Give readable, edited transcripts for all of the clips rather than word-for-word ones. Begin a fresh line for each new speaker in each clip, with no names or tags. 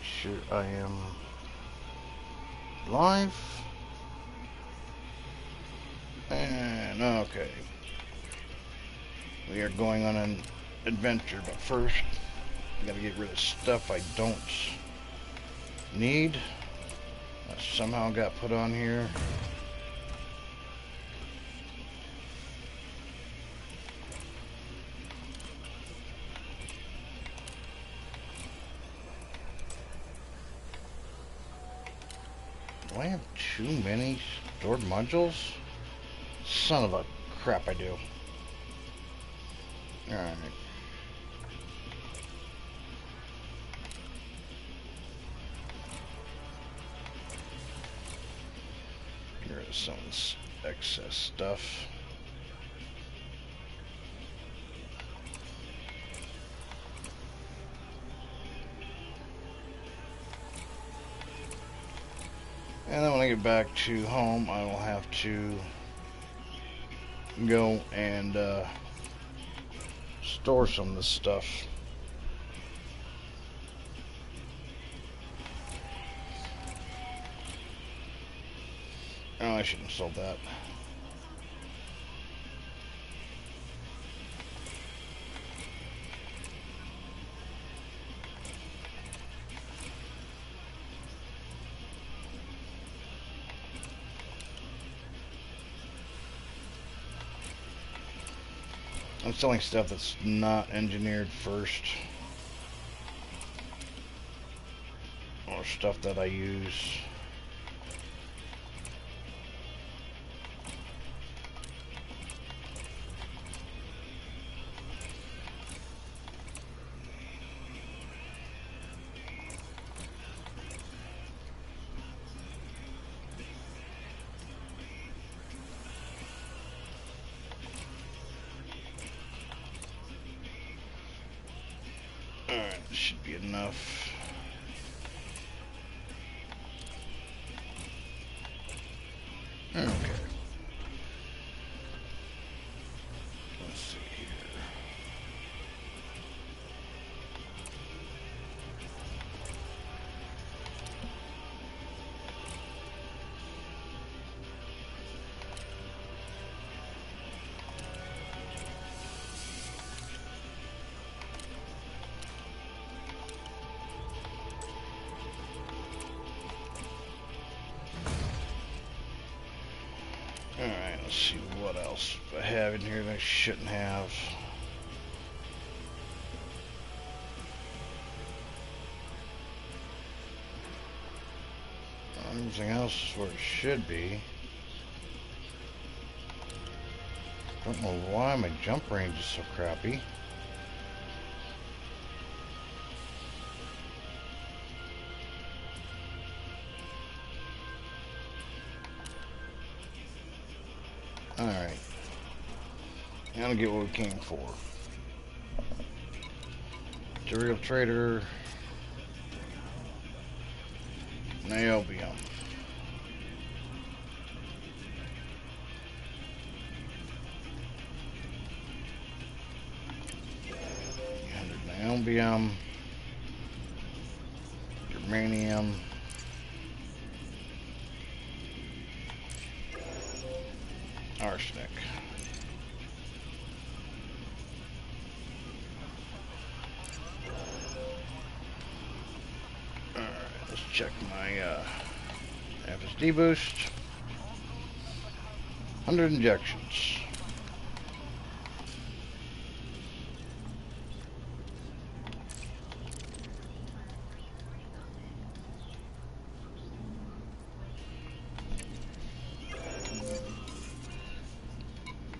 sure I am live. And okay. We are going on an adventure, but first, I gotta get rid of stuff I don't need. That somehow got put on here. Do I have too many stored modules? Son of a crap, I do. Alright. Get rid of some of this excess stuff. And then when I get back to home, I will have to go and store some of this stuff. Oh, I shouldn't have sold that. I'm selling stuff that's not engineered first, or stuff that I use. Alright, this should be enough. Okay. Let's see here. Alright, let's see what else I have in here that I shouldn't have. Everything else is where it should be. Don't know why my jump range is so crappy. Alright. Now to get what we came for. Material trader. Niobium. Niobium. Germanium. Arsenic. Alright, let's check my FSD boost. 100 injections.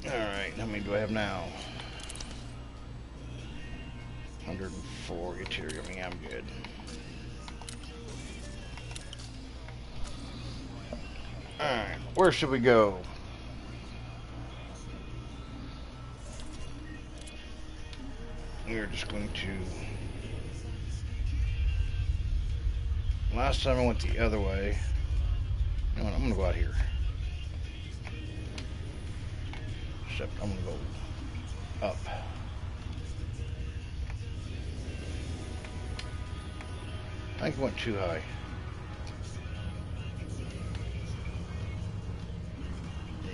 Alright, how many do I have now? 104 yttrium. Yeah, I'm good. Alright, where should we go? We're just going to... Last time I went the other way. You know what, I'm going to go out here. Except I'm going to go up. I think it went too high.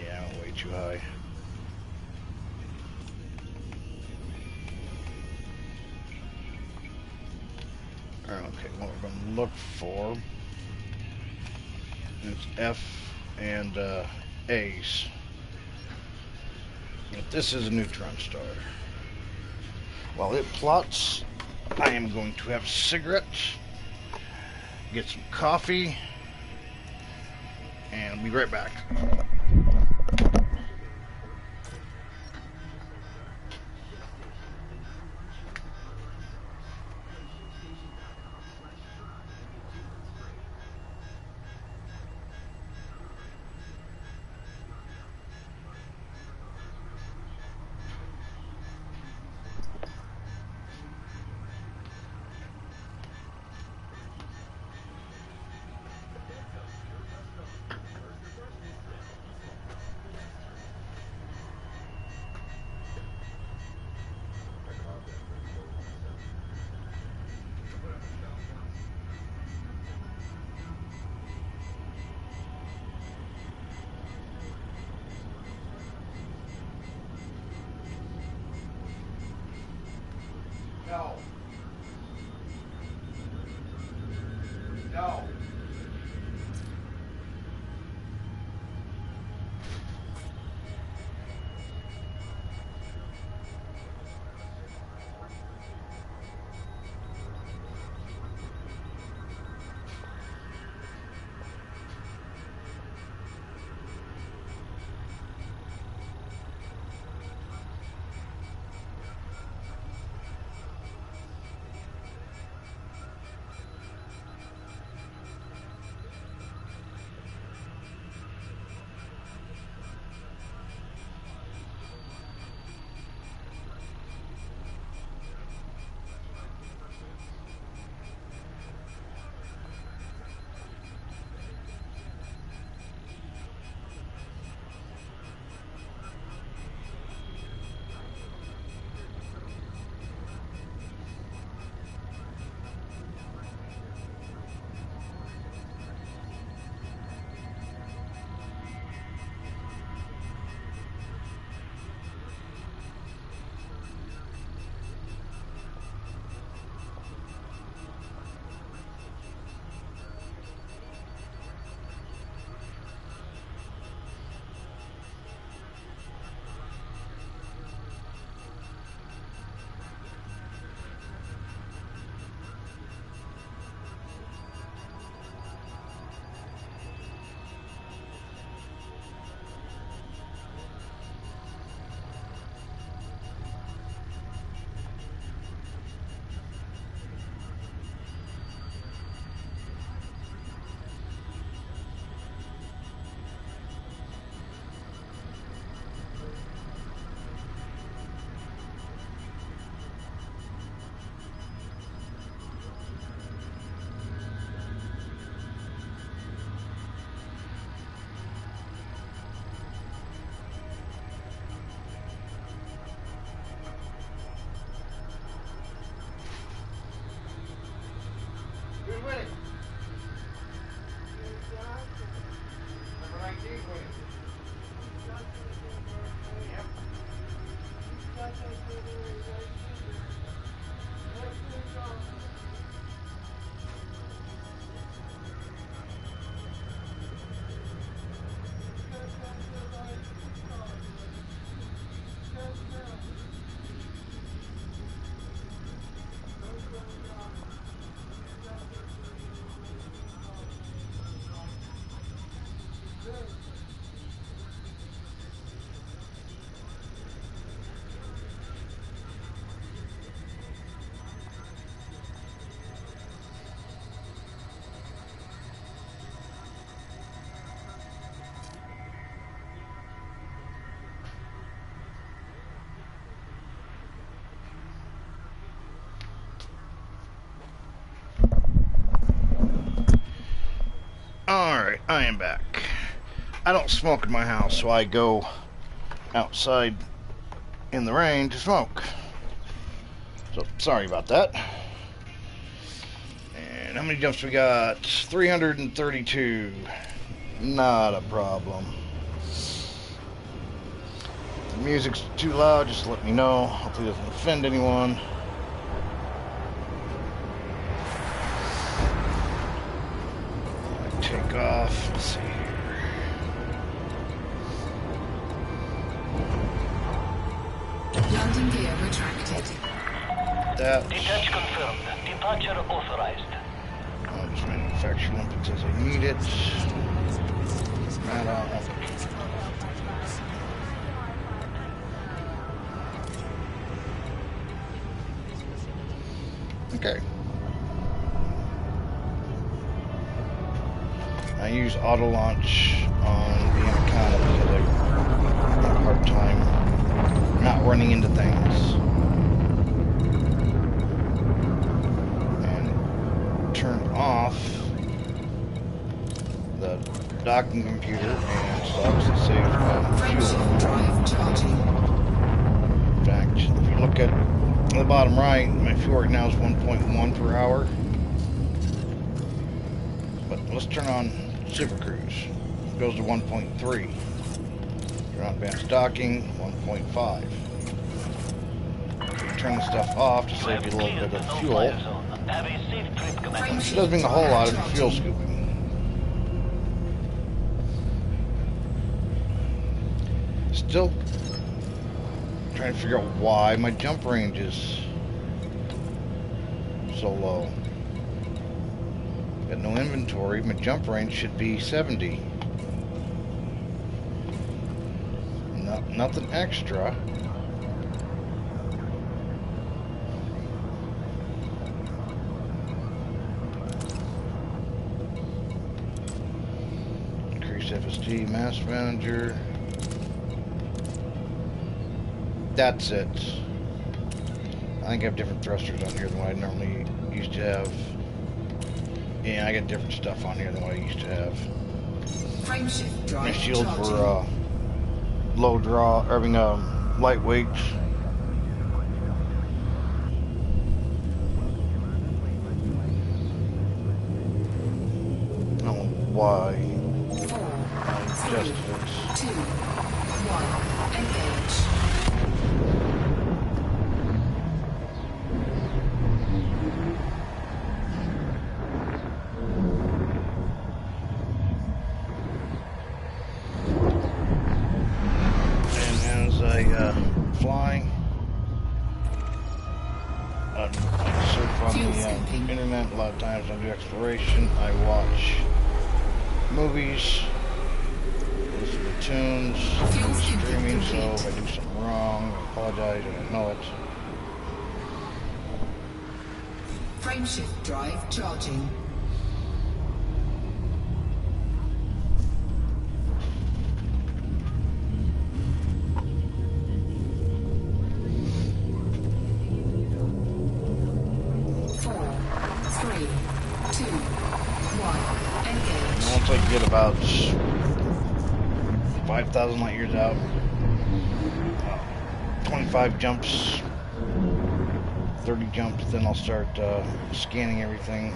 Yeah, I went way too high. Okay, what we're going to look for is F and A's. But this is a neutron star. While it plots, I am going to have a cigarette, get some coffee, and I'll be right back. No. No. Who's winning? Number 19 winning. Yep. Alright, I am back. I don't smoke in my house, so I go outside in the rain to smoke. So, sorry about that. how many jumps we got? 332. Not a problem. If the music's too loud, just let me know. Hopefully it doesn't offend anyone. Take off. Let's see here.
Landing gear retracted.
That.
Detach confirmed. Departure authorized.
I'll just manufacture one because I need it. Right on. Okay. I use auto launch on the Anaconda because I have a hard time not running into things. And turn off the docking computer and stocks and saves fuel.
Drive charging.
In fact, if you look at the bottom right, my fuel right now is 1.1 per hour. But let's turn on Super Cruise. It goes to 1.3. Turn on advanced docking, 1.5. Turn the stuff off to save you a little bit of fuel.
Have a safe trip, Commander.
It does mean a whole lot of fuel scooping. Still trying to figure out why my jump range is so low. Got no inventory. My jump range should be 70. Nothing extra. Increase FSD, mass manager. That's it. I think I have different thrusters on here than what I normally used to have. Yeah, I got different stuff on here than what I used to have.
Frameshift drive
My shield
charging.
for low draw, lightweight. I don't know why.
4,
Just
3, 2, 1, engage.
Flying. I surf on
Fuel
the
sinking.
internet. A lot of times I do exploration. I watch movies, listen to tunes,
Fuel sinking
streaming. So
complete.
if I do something wrong, I apologize. I don't know it.
Frameshift drive charging.
Once I get about 5,000 light years out, 25 jumps, 30 jumps, then I'll start scanning everything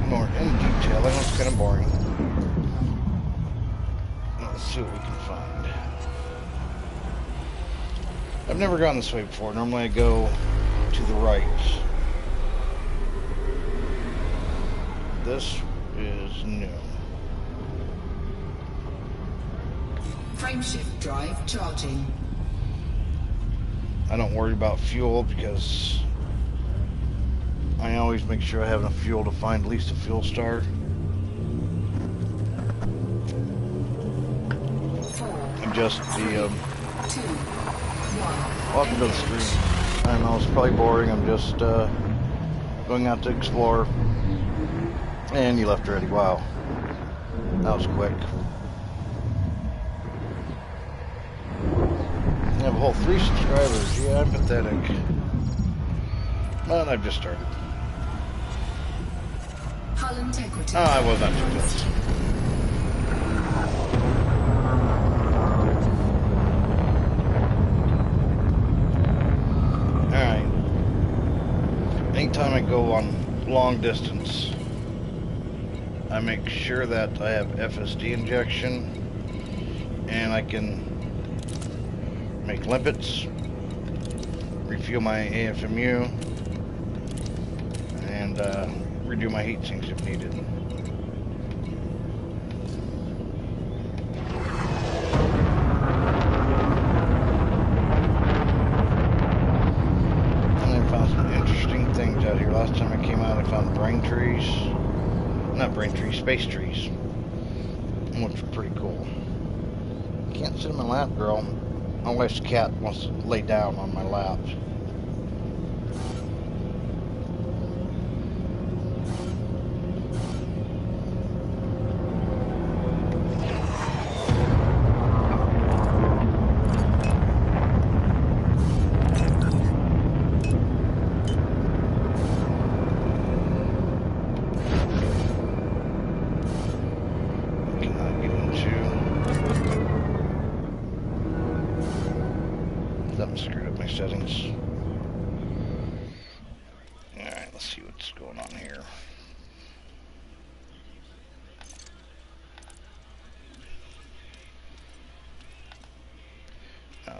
more in detail. I know it's kind of boring. Let's see what we can find. I've never gone this way before. Normally I go to the right. This is new.
Frameshift drive charging.
I don't worry about fuel because I always make sure I have enough fuel to find at least a fuel star.
4,
Adjust the
2, 1.
welcome to the stream. I know it's probably boring. I'm just going out to explore. And you left already. Wow. That was quick. I have a whole 3 subscribers. Yeah, I'm pathetic. But I've just started.
Hull integrity.
Oh, I was not too close. Alright. Anytime I go on long distance, I make sure that I have FSD injection, and I can make limpets, refuel my AFMU, and redo my heat sinks if needed. And I found some interesting things out here. Last time I came out, I found brain trees. Not brain trees, space trees. Which are pretty cool. Can't sit in my lap, girl. Unless the cat wants to lay down on my lap. Screwed up my settings. Alright, let's see what's going on here. No.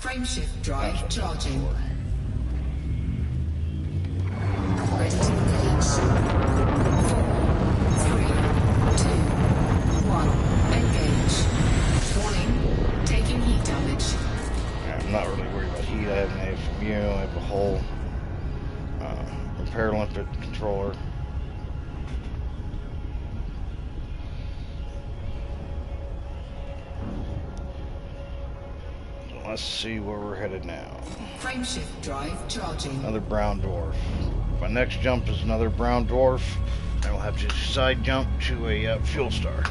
Frameshift drive charging. Ready to engage. 4, 3, 2, 1. Engage. Warning. Taking heat damage.
I'm not really worried about heat. I have an AFMU. I have a whole repair limpet controller. Let's see where we're headed now.
Frameshift drive charging.
Another brown dwarf. My next jump is another brown dwarf. I will have to side jump to a fuel star.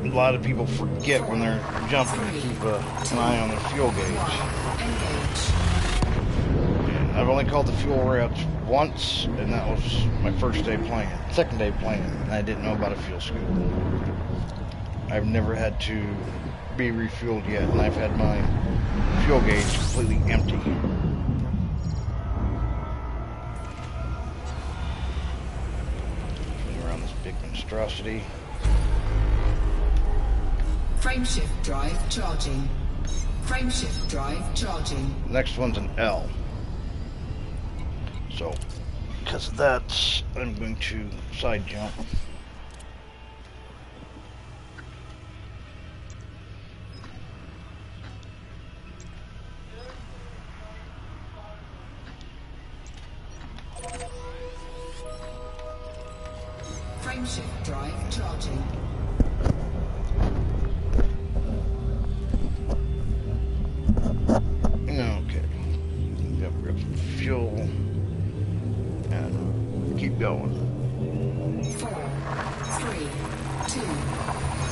A lot of people forget when they're jumping to keep an eye on the fuel gauge. And I've only called the fuel routes once, and that was my first day playing. Second day playing, and I didn't know about a fuel scoop. I've never had to be refueled yet, and I've had my fuel gauge completely empty. Around this big monstrosity.
Frameshift drive charging. Frameshift drive charging.
Next one's an L. So, because of that, I'm going to side jump.
Frameshift drive charging.
Okay. Got rid of fuel. And keep going.
4, 3, 2,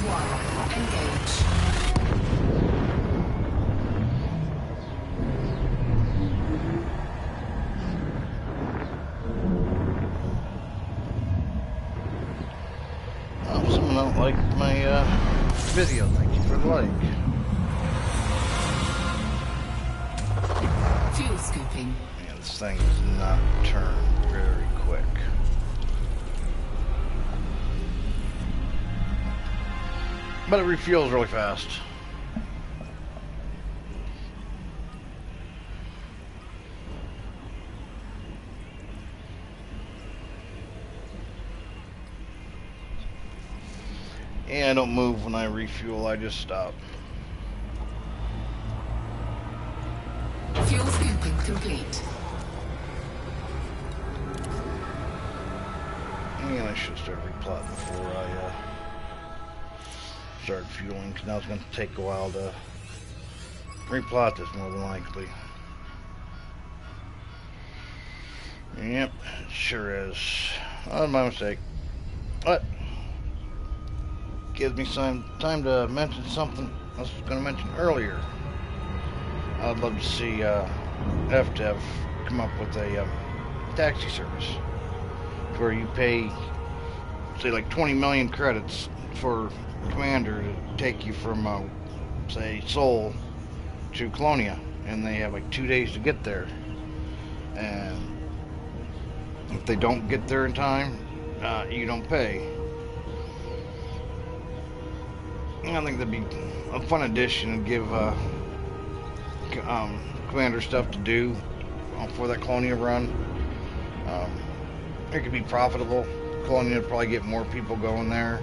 1. Engage.
Someone don't like my video. Thank you for the like.
Fuel scooping.
Man, this thing does not turn very quick. But it refuels really fast. And I don't move when I refuel, I just stop.
Fuel scooping complete.
And I should start replotting before I start fueling, because now it's going to take a while to replot this more than likely. Yep, it sure is. Oh, my mistake. But gives me some time to mention something I was going to mention earlier, I'd love to see FDev come up with a taxi service where you pay, say, like 20 million credits for Commander to take you from, say, Seoul to Colonia, and they have like 2 days to get there. And if they don't get there in time, you don't pay. I think that'd be a fun addition and give Commander stuff to do for that Colonia run. It could be profitable. Colonia would probably get more people going there.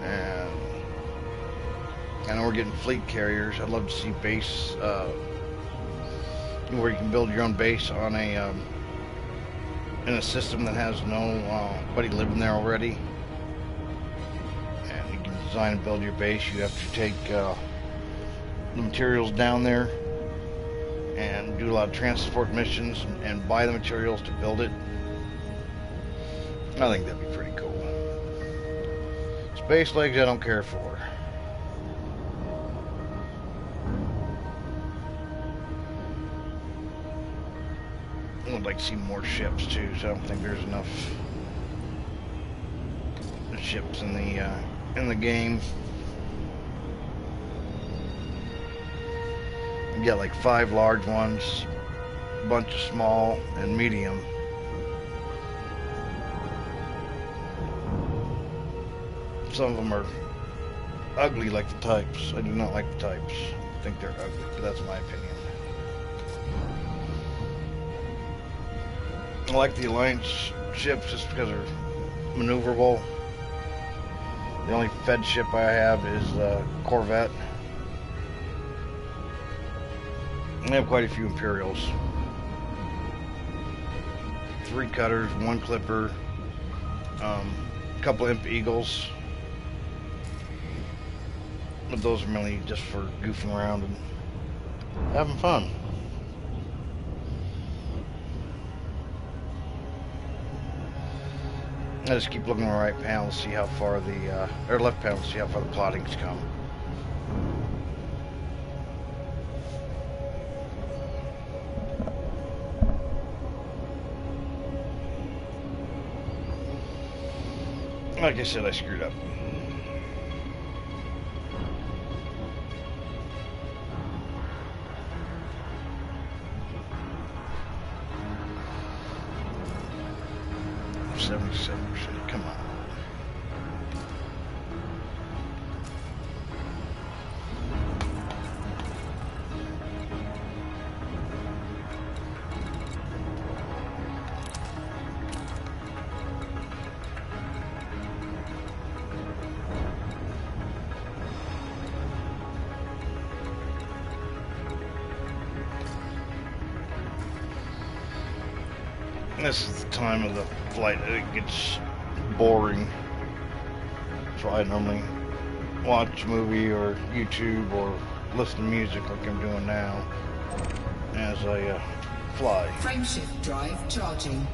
And I know we're getting fleet carriers. I'd love to see base where you can build your own base on a in a system that has nobody living there already. And you can design and build your base. You have to take the materials down there and do a lot of transport missions and buy the materials to build it. I think that'd be pretty cool. Space legs I don't care for. I would like to see more ships too, so I don't think there's enough ships in the game. You get like 5 large ones, a bunch of small and medium. Some of them are ugly like the types. I do not like the types. I think they're ugly, but that's my opinion. I like the Alliance ships just because they're maneuverable. The only Fed ship I have is Corvette. I have quite a few Imperials. 3 cutters, 1 clipper, a couple Imp Eagles. But those are mainly just for goofing around and having fun. I just keep looking at the right panel to see how far or left panel to see how far the plotting's come. Like I said, I screwed up. Come on. This is the time of the flight that it gets boring. So I normally watch a movie or YouTube or listen to music like I'm doing now as I fly.
Frameshift drive charging.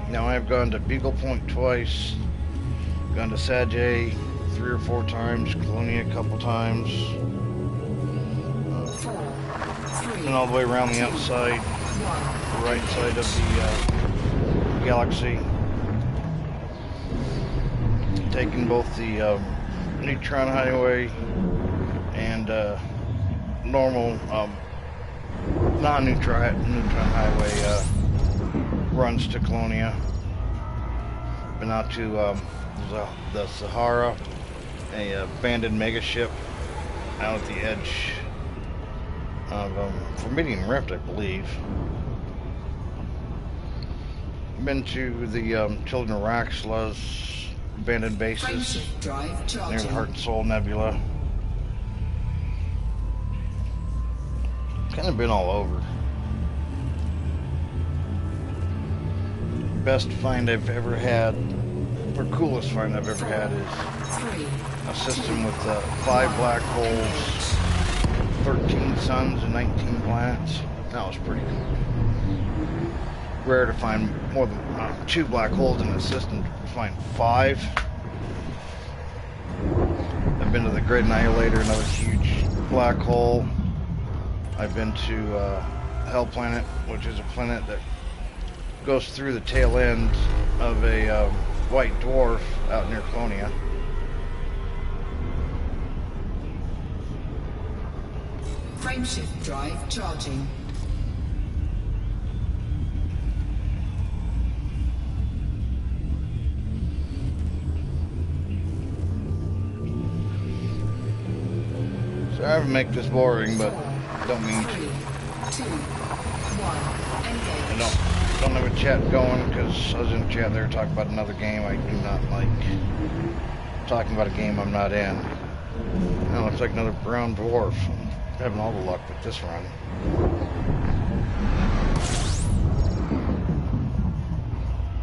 Now I've gone to Beagle Point twice, gone to Sajay 3 or 4 times, Colonia a couple times,
4, 3,
and all the way around the outside,
1.
the right side of the galaxy. Taking both the Neutron Highway and normal non-Neutron Highway runs to Colonia. Been out to the Sahara, a abandoned mega ship out at the edge of Formidian Rift, I believe. Been to the Children of Raxla's abandoned bases near the Heart and Soul Nebula. Kind of been all over. Best find I've ever had, or coolest find I've ever had, is a system with 5 black holes, 13 suns, and 19 planets. That was pretty cool. Rare to find more than 2 black holes in a system. To find 5 I've been to the Great Annihilator, another huge black hole. I've been to Hell Planet, which is a planet that goes through the tail end of a white dwarf out near Colonia.
Frameshift drive charging.
Sorry to make this boring, but don't mean to.
3, 2, 1,
I
engage.
don't have a chat going because I was in chat there talking about another game. I do not like talking about a game I'm not in. Now it's like another brown dwarf. I'm having all the luck with this run.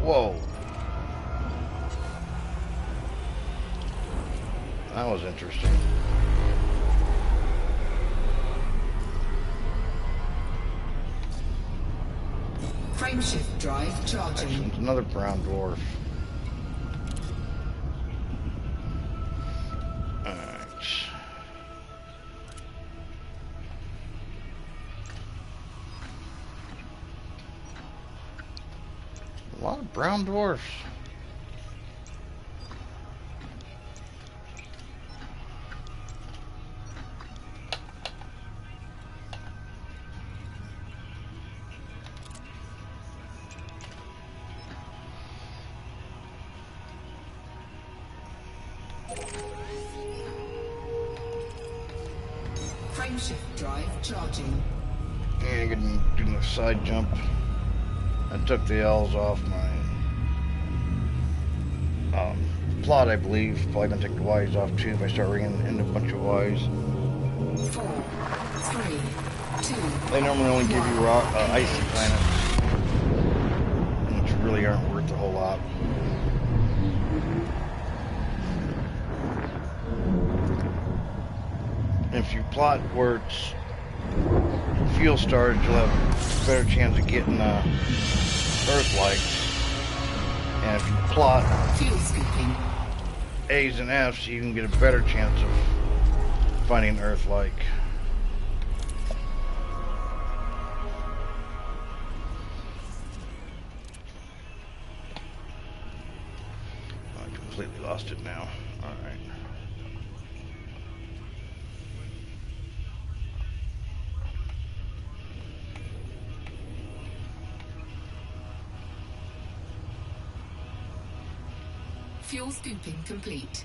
Whoa. That was interesting.
Frameshift drive charging.
Excellent. Another brown dwarf. Alright. A lot of brown dwarfs.
Frameshift drive charging.
And getting a side jump. I took the L's off my plot, I believe. Probably gonna take the Y's off too if I start ringing in a bunch of Y's.
4, 3, 2.
They normally only give you icy planets, which really aren't worth a whole lot. If you plot where it's fuel storage, you'll have a better chance of getting Earth-likes. And if you plot
Fuel scooping.
A's and F's, you can get a better chance of finding an Earth-like. I completely lost it now. Alright.
Fuel scooping complete.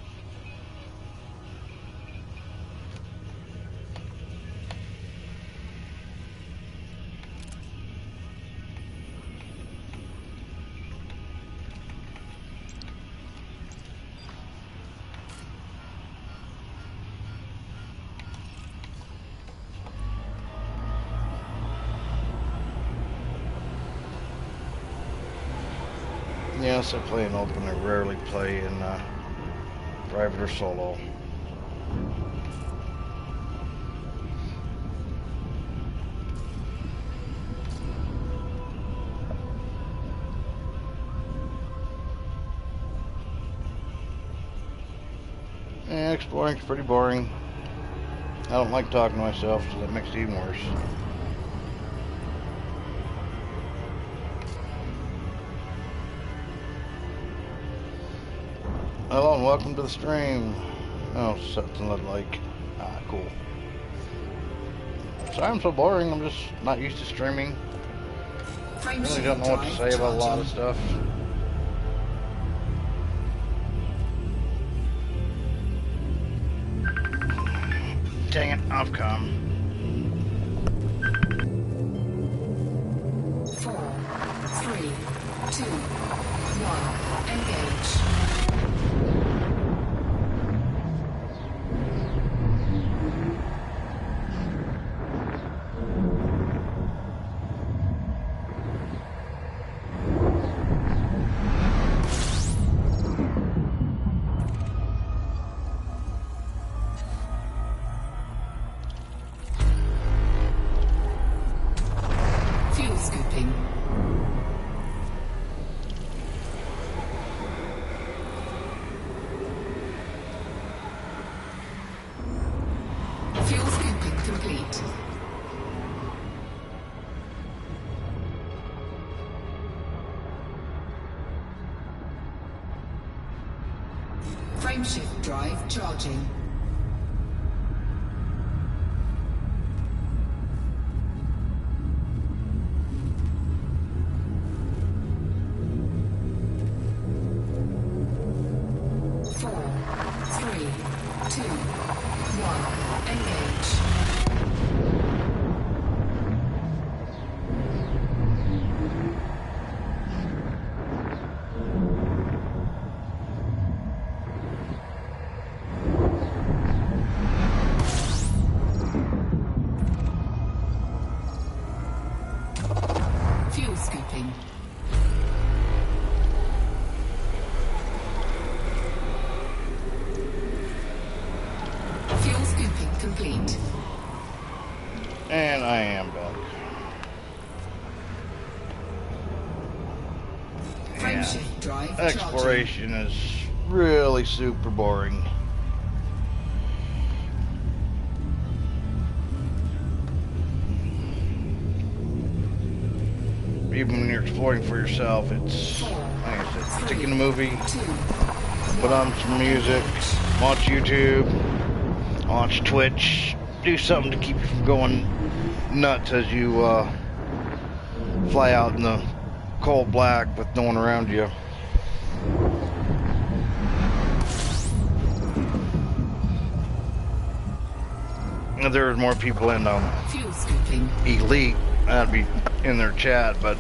Yes, I play in open. I rarely play in private or solo. Yeah, exploring's pretty boring. I don't like talking to myself, so that makes it even worse. Hello and welcome to the stream. Oh, something like, cool. Sorry I'm so boring, I'm just not used to streaming. Really don't know what to say about a lot of stuff. Dang it, I've come.
4, 3, 2, 1, engage. Fuel scooping. Frameshift drive charging. Fuel scooping. Fuel scooping complete.
And I am back.
Frameshift drive
Exploration is really super boring. Even when you're exploring for yourself, it's, like I said, stick in the movie, put on some music, watch YouTube, watch Twitch, do something to keep you from going nuts as you fly out in the cold black with no one around you. If there was more people in
fuel scooping.
Elite, that'd be in their chat, but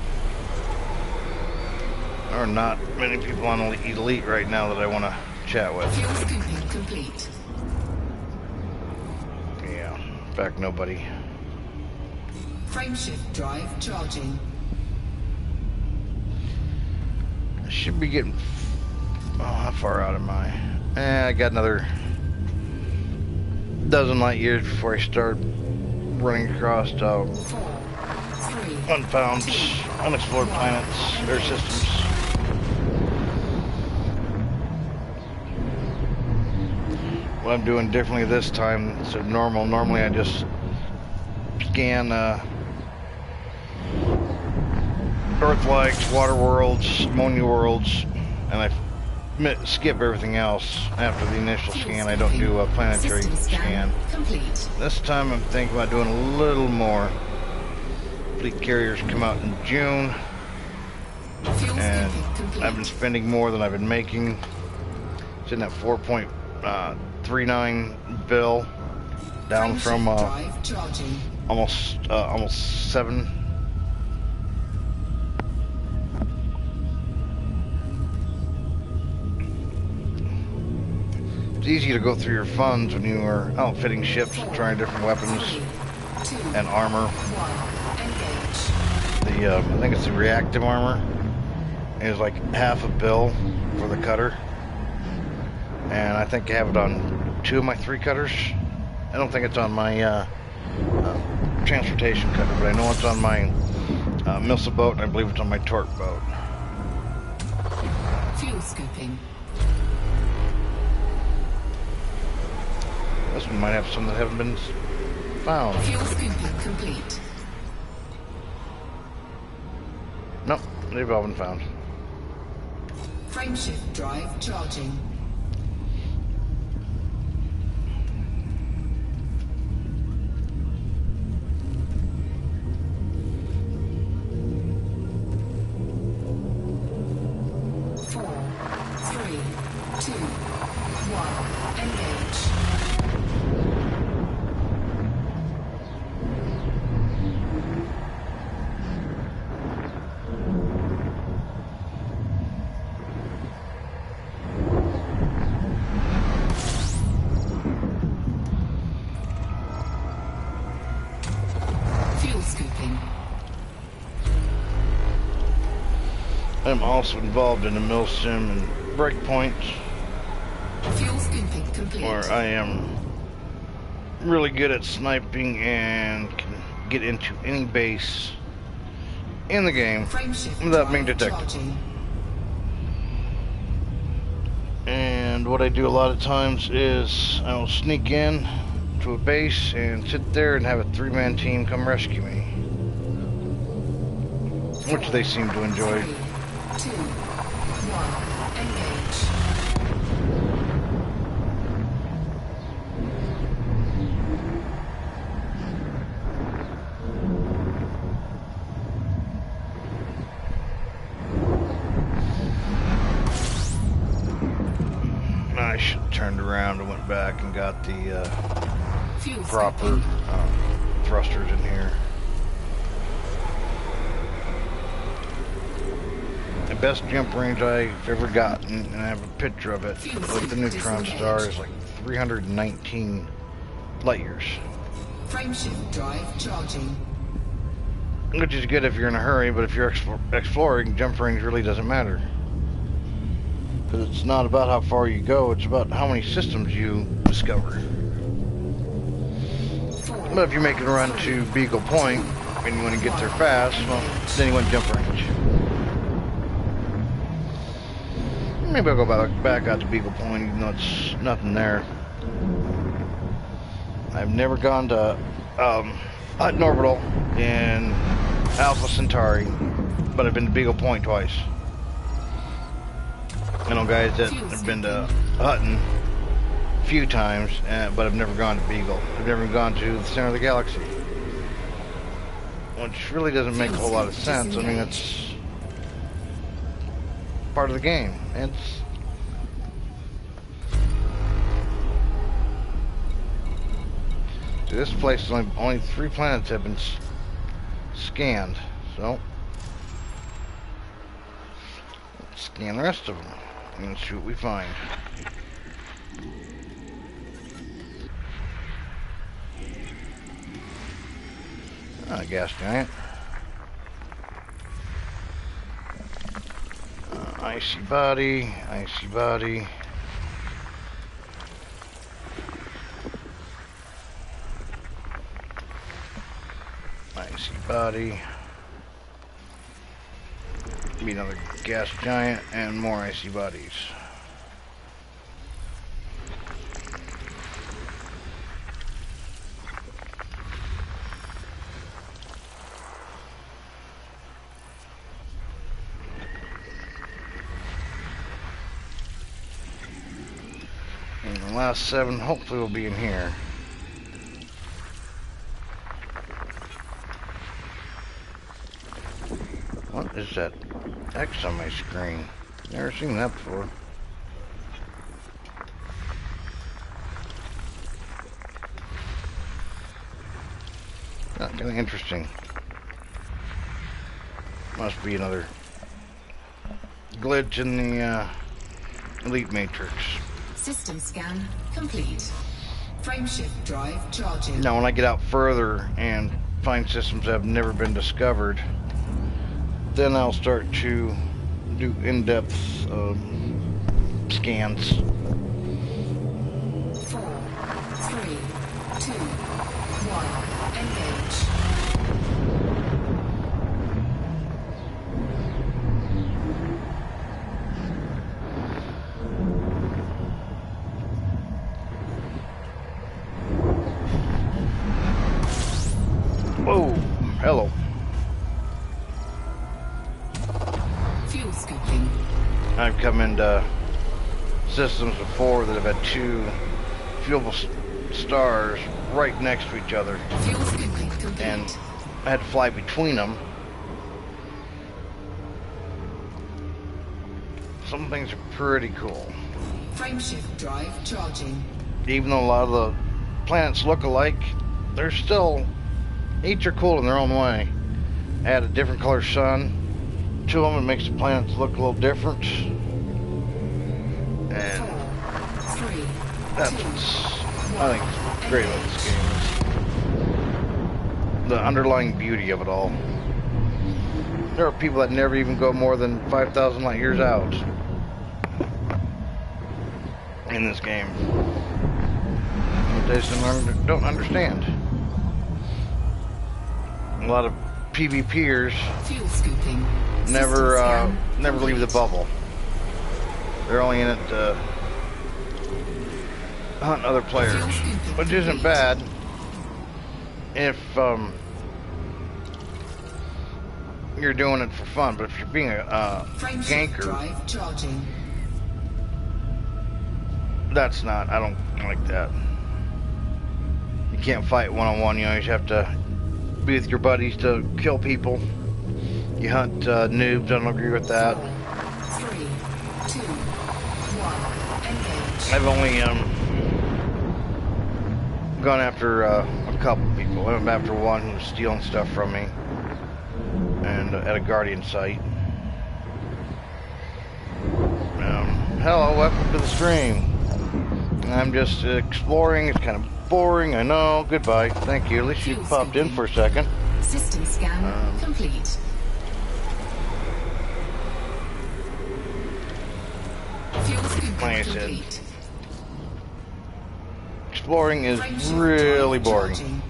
there are not many people on Elite right now that I want to chat with.
Fuel scooping complete.
Yeah, in fact, nobody.
Frameshift drive charging.
I should be getting. Oh, how far out am I? I got another dozen light years before I start running across unfound, unexplored planets, or systems. What I'm doing differently this time instead of normal. Normally I just scan Earth likes, water worlds, ammonia worlds, and I skip everything else after the initial scan. I don't do a planetary scan. This time I'm thinking about doing a little more. Fleet carriers come out in June, and I've been spending more than I've been making. It's in that 4.39 bill, down from almost 7. It's easy to go through your funds when you are outfitting ships, trying different weapons and armor. The I think it's the reactive armor is like half a bill for the cutter, and I think I have it on 2 of my 3 cutters. I don't think it's on my transportation cutter, but I know it's on my missile boat, and I believe it's on my torque boat.
Fuel scooping.
This one might have some that haven't been found.
Fuel scooping complete.
Nope, they've all been found.
Frameshift drive charging.
I'm also involved in the mill sim and breakpoint,
Fuel scooping complete.
where I am really good at sniping and can get into any base in the game without being detected. And what I do a lot of times is I will sneak in to a base and sit there and have a 3-man team come rescue me, which they seem to enjoy.
3, 2, 1, engage.
I should have turned around and went back and got the
Fuel
proper
scoping.
thrusters in here. The best jump range I've ever gotten, and I have a picture of it, with the Neutron Star, is like 319 light years.
Frameshift drive charging.
Which is good if you're in a hurry, but if you're exploring, jump range really doesn't matter. Because it's not about how far you go, it's about how many systems you discover. But if you're making a run to Beagle Point, and you want to get there fast, well, then you want jump range. Maybe I'll go back out to Beagle Point, even though it's nothing there. I've never gone to Hutton Orbital in Alpha Centauri, but I've been to Beagle Point twice. I know guys that have been to Hutton a few times, but I've never gone to Beagle. I've never gone to the center of the galaxy, which really doesn't make a whole lot of sense. I mean, it's part of the game. This place, only 3 planets have been scanned, so let's scan the rest of them and see what we find. Gas giant. Icy body, icy body. Icy body. Be another gas giant and more icy bodies. And the last 7 hopefully will be in here. What is that X on my screen? Never seen that before. Kind of interesting. Must be another glitch in the Elite Matrix.
System scan complete. Frameshift drive charging.
Now when I get out further and find systems that have never been discovered, then I'll start to do in-depth scans.
4, 3, 2, 1. Engage.
Whoa, hello.
Fuel scooping.
I've come into systems before that have had 2 fuelable stars right next to each other,
Fuel scooping complete.
and I had to fly between them. Some things are pretty cool.
Frameshift drive charging.
Even though a lot of the planets look alike, they're still, each are cool in their own way. Add a different color sun to them, it makes the planets look a little different. And
4, 3,
that's
2,
I think it's great about this game. The underlying beauty of it all. There are people that never even go more than 5,000 light years out in this game. They just don't understand. A lot of PvPers
fuel scooping.
never
System scan
never leave the
complete.
bubble. They're only in it to hunt other players,
Fuel scooping
which isn't
complete.
bad if you're doing it for fun. But if you're being a
Frameshift
ganker,
drive charging.
that's not. I don't like that. You can't fight one-on-one. You always have to be with your buddies to kill people. You hunt noobs. I don't agree with that.
4, 3, 2, 1. Engage.
I've only gone after a couple people. I went after one who was stealing stuff from me, and at a Guardian site. Hello, welcome to the stream. I'm just exploring. It's kind of boring, I know. Goodbye. Thank you. At least you popped in for a second.
System scan complete. Fuel scooping
Like I said,
complete.
exploring is
Frameshift
really
drive
boring.
charging.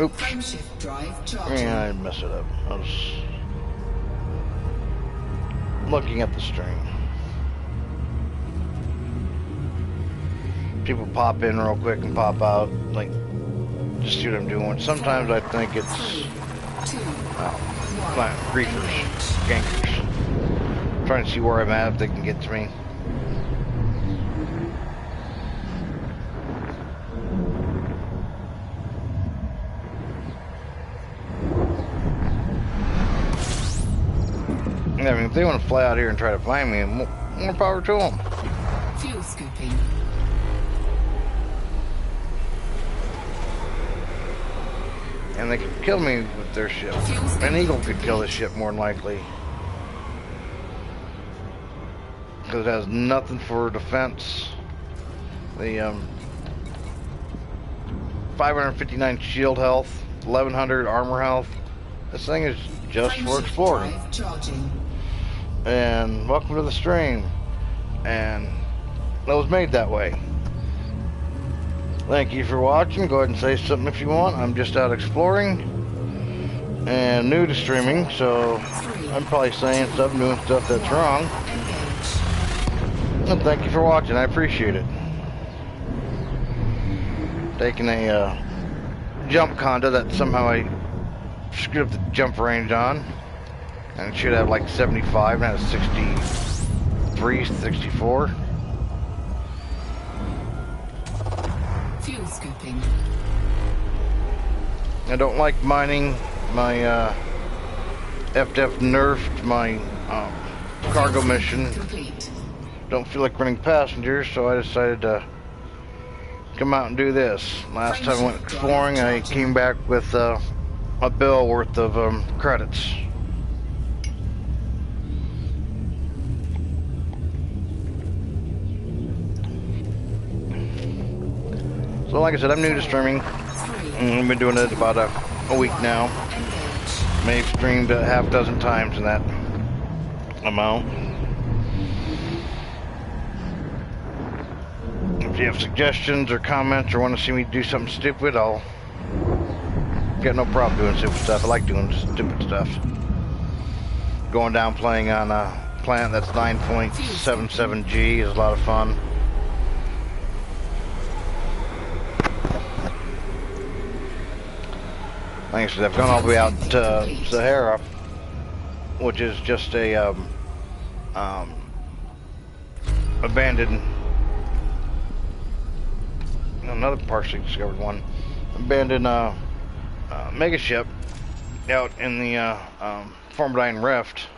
Oops.
Frameshift drive charging.
Yeah, I messed it up. I was looking at the stream. People pop in real quick and pop out, like, just see what I'm doing. Sometimes I think it's
3, 2,
griefers, gankers. Trying to see where I'm at if they can get to me. I mean, if they want to fly out here and try to find me, more power to them.
fuel scooping.
And they could kill me with their ship. An eagle could kill this ship more than likely. Because it has nothing for defense. The 559 shield health, 1100 armor health. This thing is just for
Frameshift
exploring.
drive charging.
And welcome to the stream. And that was made that way. Thank you for watching. Go ahead and say something if you want. I'm just out exploring and new to streaming, so I'm probably saying stuff, doing stuff that's wrong.
Engage.
And thank you for watching. I appreciate it. Taking a jump conda that somehow I screwed up the jump range on, and it should have like 75, and it has 63, 64.
Fuel scooping.
I don't like mining. My FDF nerfed my cargo mission.
Complete.
Don't feel like running passengers, so I decided to come out and do this. Last time I went exploring, I came back with a bill worth of credits. So like I said, I'm new to streaming.
3.
I've been doing it about a week now.
Engage.
May have streamed a half dozen times in that amount. If you have suggestions or comments or want to see me do something stupid, I'll get no problem doing stupid stuff. I like doing stupid stuff. Going down playing on a planet that's 9.77G is a lot of fun. Like I said, I've gone all the way out to Sahara, which is just a abandoned, another partially discovered one, abandoned mega ship out in the Formidine Rift.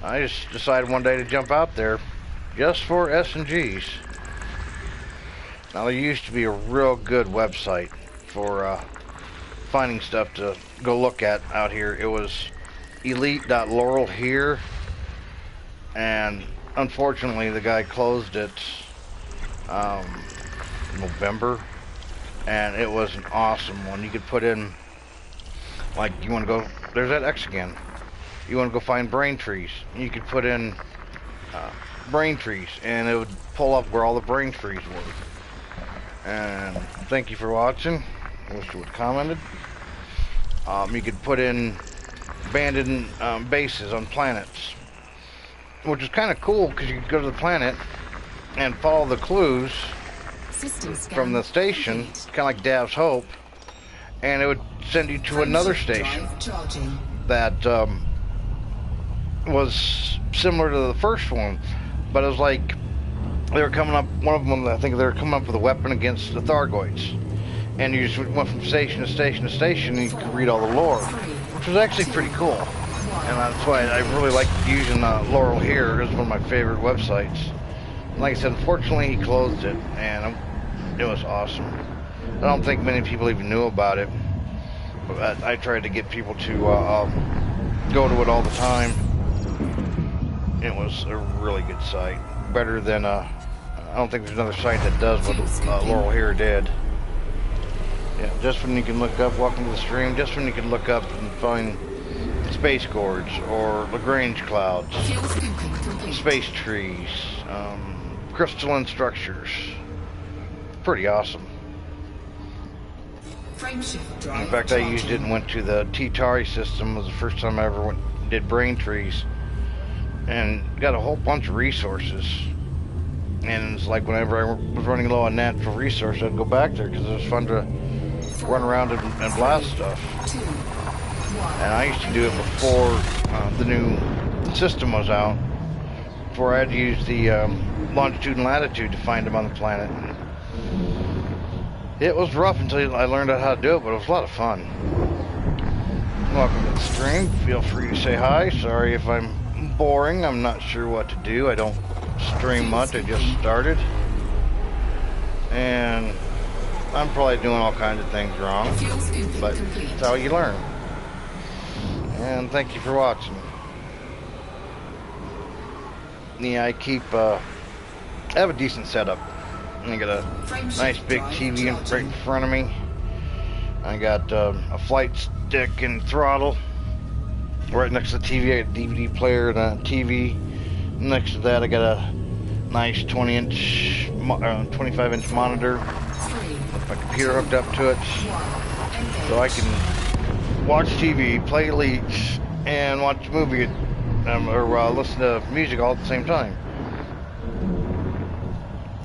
I just decided one day to jump out there just for S&Gs. Now there used to be a real good website for finding stuff to go look at out here. It was elite.laurel here, and unfortunately the guy closed it November, and it was an awesome one. You could put in, like, you want to go, there's that X again, you want to go find brain trees, you could put in brain trees, and it would pull up where all the brain trees were. And thank you for watching. I wish you would have commented. You could put in abandoned bases on planets, which is kind of cool because you could go to the planet and follow the clues from the station, kind of like Dav's Hope, and it would send you to another station that was similar to the first one, but it was like they were coming up, one of them, I think they were coming up with a weapon against the Thargoids. and you just went from station to station to station, and you could read all the lore, which was actually pretty cool. And that's why I really like using Laurel here. It's one of my favorite websites. Like I said, unfortunately he closed it, and it was awesome. I don't think many people even knew about it, but I tried to get people to go to it all the time. It was a really good site, better than I don't think there's another site that does what Laurel here did. Yeah, just when you can look up, welcome to the stream, just when you can look up and find space gorge or Lagrange clouds, space trees, crystalline structures. Pretty awesome. In fact, I used it and went to the T-Tari system. It was the first time I ever did brain trees, and got a whole bunch of resources. And it's like whenever I was running low on natural resources, I'd go back there because it was fun to run around and blast stuff. And I used to do it before the new system was out, before I had to use the longitude and latitude to find them on the planet. It was rough until I learned out how to do it, but it was a lot of fun. Welcome to the stream. Feel free to say hi. Sorry if I'm boring. I'm not sure what to do. I don't stream much. I just started. And I'm probably doing all kinds of things wrong, but that's how you learn. And thank you for watching. Yeah, I have a decent setup. I got a nice big TV right in front of me. I got a flight stick and throttle. Right next to the TV, I got a DVD player and a TV. Next to that, I got a nice 25-inch monitor with my computer hooked up to it, so I can watch TV, play Elites, and watch a movie or listen to music all at the same time.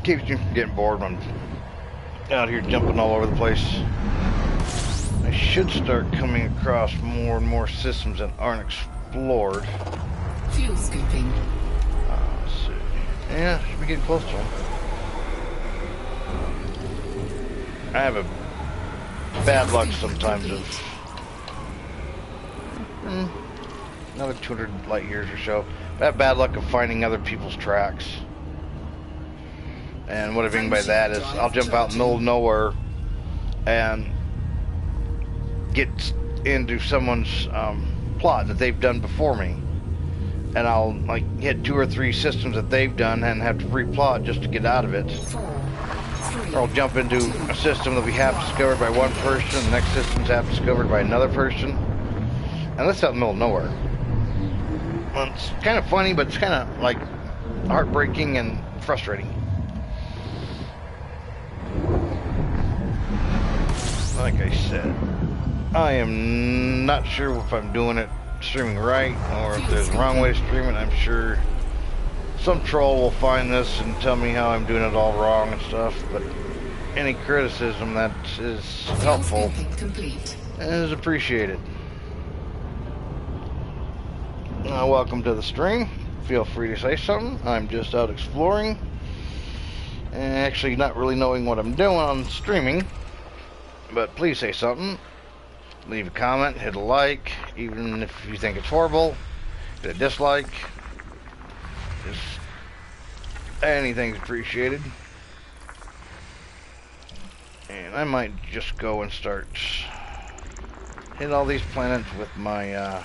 Keeps me from getting bored when I'm out here jumping all over the place. I should start coming across more and more systems that aren't explored.
Fuel scooping.
Let's see. Yeah, should be getting close to them. I have a bad luck sometimes of another 200 light years or so. I have bad luck of finding other people's tracks. And what I mean by that is I'll jump out in the middle of nowhere and get into someone's plot that they've done before me. And I'll like hit 2 or 3 systems that they've done and have to replot just to get out of it. Or I'll jump into a system that we have discovered by one person, the next system's half discovered by another person. And that's out in the middle of nowhere. Well, it's kind of funny, but it's kind of like heartbreaking and frustrating. Like I said, I am not sure if I'm doing it streaming right or if there's a wrong way to stream it. I'm sure some troll will find this and tell me how I'm doing it all wrong and stuff, but any criticism that is helpful is appreciated. Welcome to the stream. Feel free to say something. I'm just out exploring and actually not really knowing what I'm doing on streaming. But please say something. Leave a comment, hit a like, even if you think it's horrible. Hit a dislike. Just anything's appreciated. And I might just go and start hit all these planets with my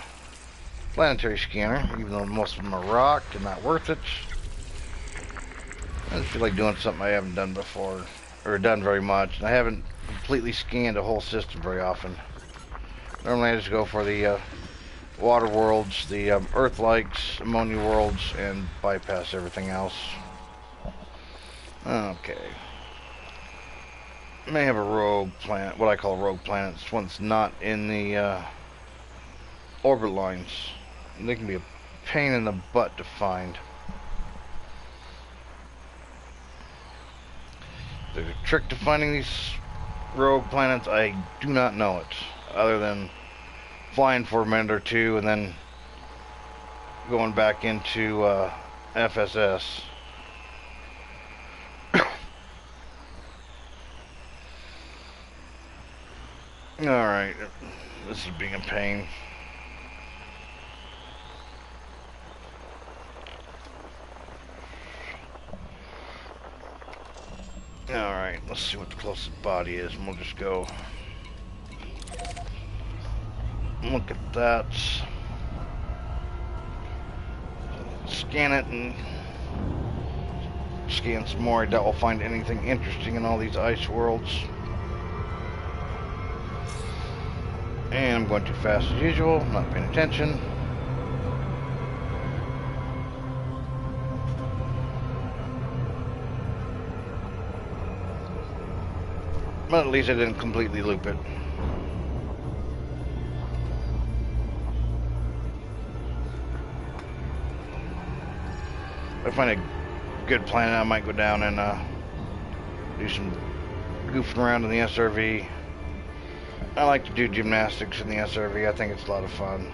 planetary scanner, even though most of them are rocked and not worth it. I just feel like doing something I haven't done before, or done very much. I haven't completely scanned a whole system very often. Normally I just go for the water worlds, the earth likes, ammonia worlds, and bypass everything else. Okay. May have a rogue planet, what I call rogue planets, one that's not in the orbit lines. They can be a pain in the butt to find. There's a trick to finding these rogue planets. I do not know it, other than flying for a minute or two and then going back into FSS. Alright, this is being a pain. Alright, let's see what the closest body is, and we'll just go look at that. Scan it and scan some more. I doubt we'll find anything interesting in all these ice worlds. And I'm going too fast as usual, not paying attention. But at least I didn't completely loop it. If I find a good planet, I might go down and do some goofing around in the SRV. I like to do gymnastics in the SRV. I think it's a lot of fun.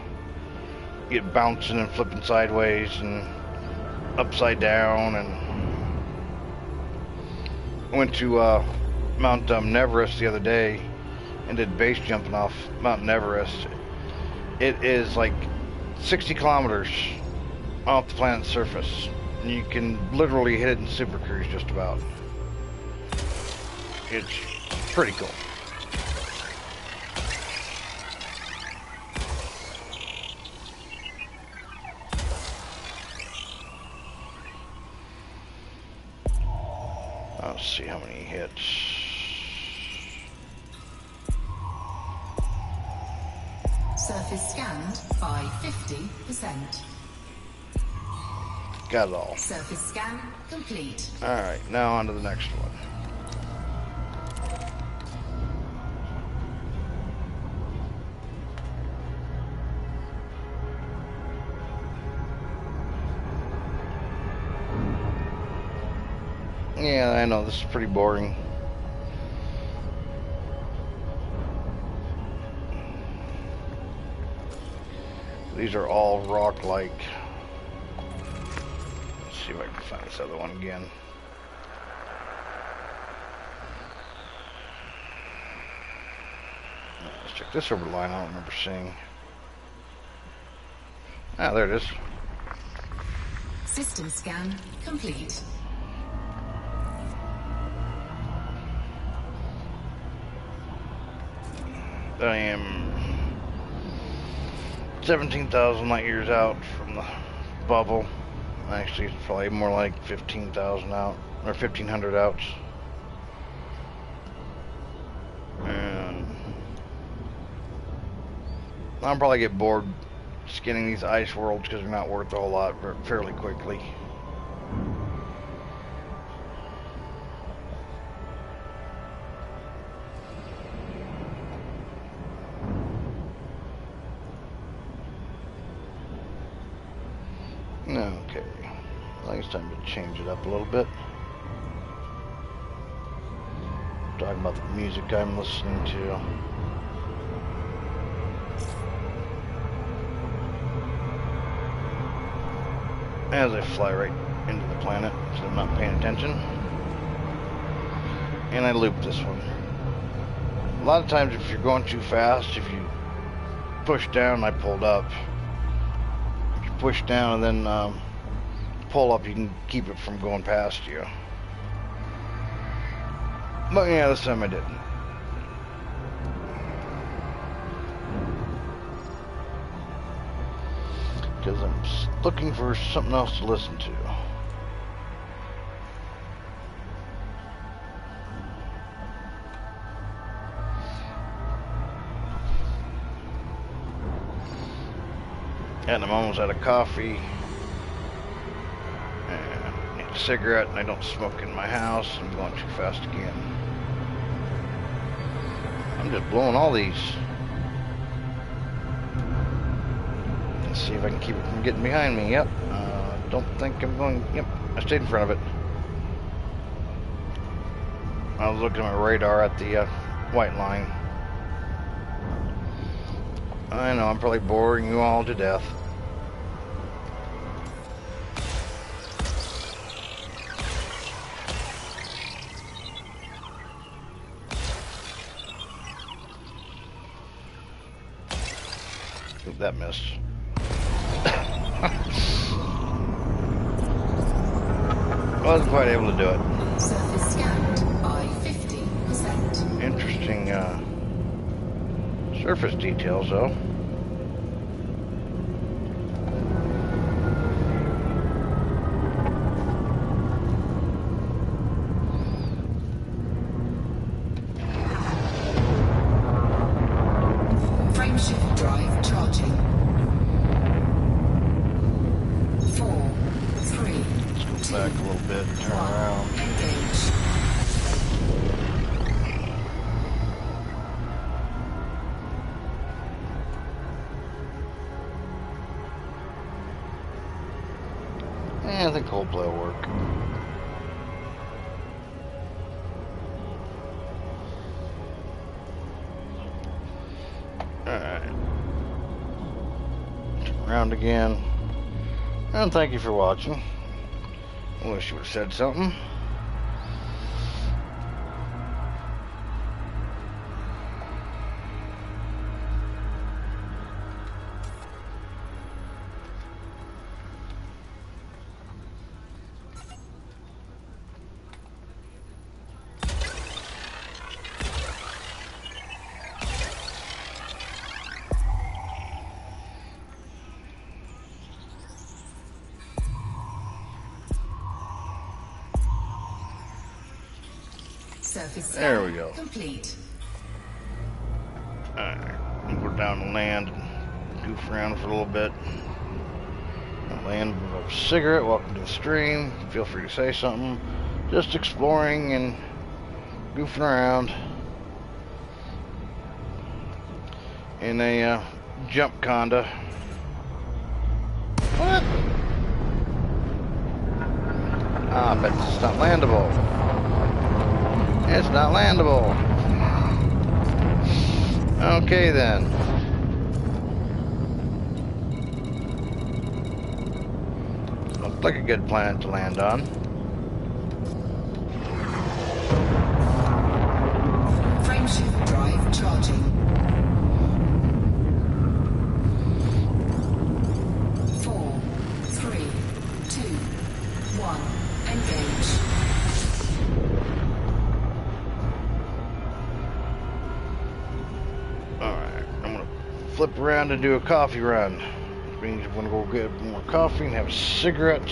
Get bouncing and flipping sideways and upside down. And I went to Mount Everest the other day and did base jumping off Mount Everest. It is like 60 kilometers off the planet's surface. And you can literally hit it in Super Cruise just about. It's pretty cool. Let's see how many hits.
Surface scanned by 50%.
Got it all.
Surface scan complete.
Alright, now on to the next one. Yeah, I know, this is pretty boring. These are all rock-like. Let's see if I can find this other one again. Let's check this orbit line. I don't remember seeing. Ah, there it is.
System scan complete.
I am 17,000 light years out from the bubble. Actually, it's probably more like 15,000 out, or 1,500 out. And I'll probably get bored skinning these ice worlds because they're not worth a whole lot fairly quickly. Okay, I think it's time to change it up a little bit. Talking about the music I'm listening to. As I fly right into the planet, so I'm not paying attention. And I loop this one. A lot of times if you're going too fast, if you push down, I pulled up. Push down and then pull up, you can keep it from going past you. But yeah, this time I didn't. Because I'm looking for something else to listen to. And I'm almost out of coffee. And I need a cigarette, and I don't smoke in my house. I'm going too fast again. I'm just blowing all these. Let's see if I can keep it from getting behind me. Yep. Don't think I'm going. Yep. I stayed in front of it. I was looking at my radar at the white line. I know, I'm probably boring you all to death. Oop, that missed. Wasn't quite able to do it.
Surface scanned by 50%.
Interesting surface details, though.
Frameshift drive charging. 4, 3,
Back a little bit, turn around.
engage.
I think Coldplay will work. Alright. Turn around again. And thank you for watching. I wish you would have said something.
Surface scan
There we go.
complete.
Alright. We're down to land and goof around for a little bit. Land with a cigarette. Welcome to the stream. Feel free to say something. Just exploring and goofing around in a jump conda. What? Ah, I bet it's not landable. It's not landable. Okay then. Looks like a good planet to land on.
Frameshift drive charging. 4, 3, 2, 1, engage.
Alright, I'm gonna flip around and do a coffee run. Which means I'm gonna go get more coffee and have a cigarette.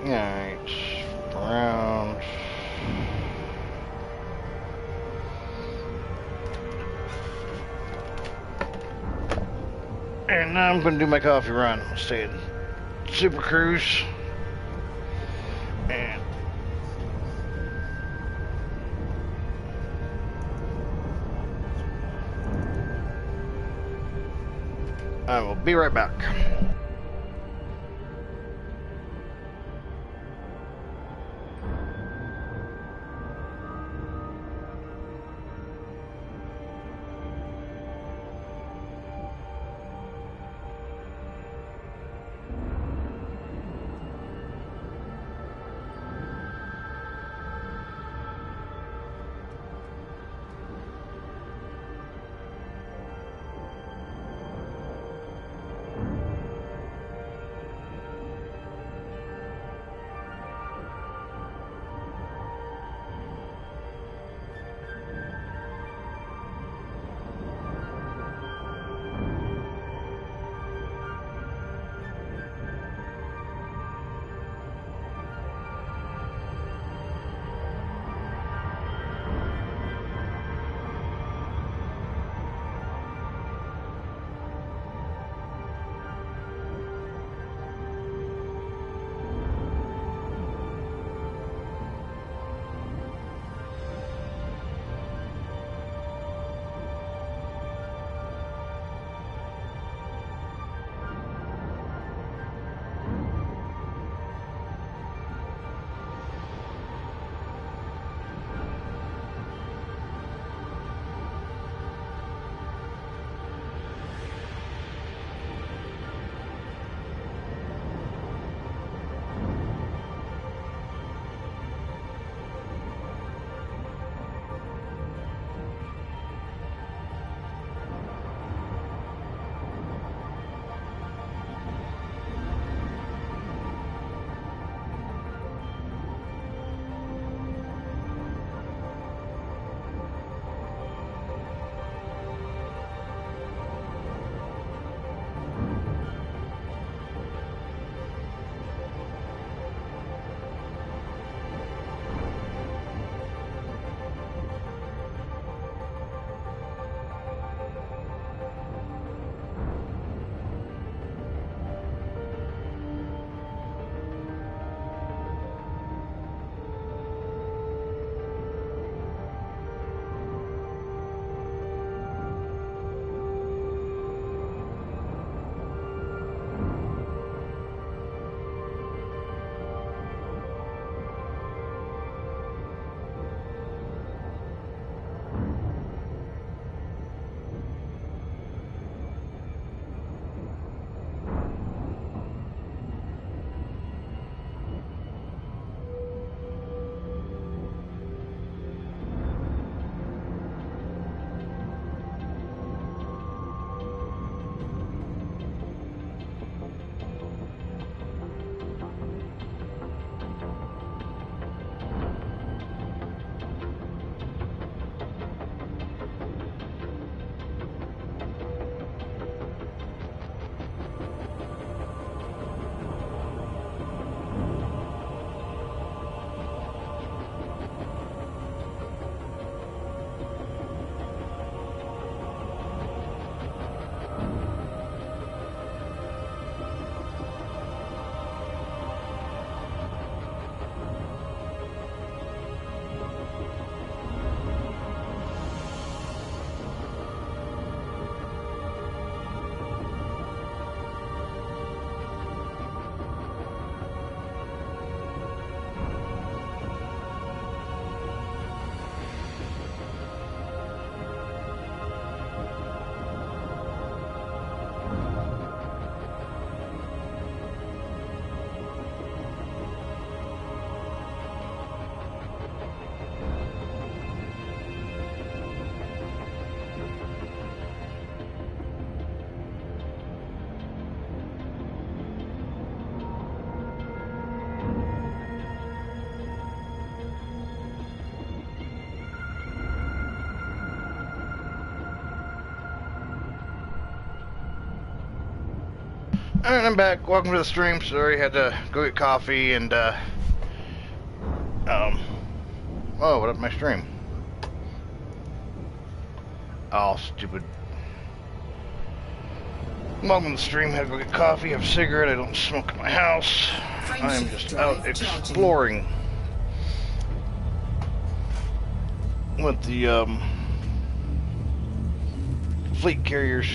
Alright, around. And now I'm going to do my coffee run. I'll stay in Super Cruise. And I will be right back. Alright, I'm back. Welcome to the stream. Sorry, had to go get coffee and, oh, what up my stream? Oh, stupid. Welcome to the stream. Had to go get coffee, have a cigarette. I don't smoke in my house. I am just out exploring with the, fleet carriers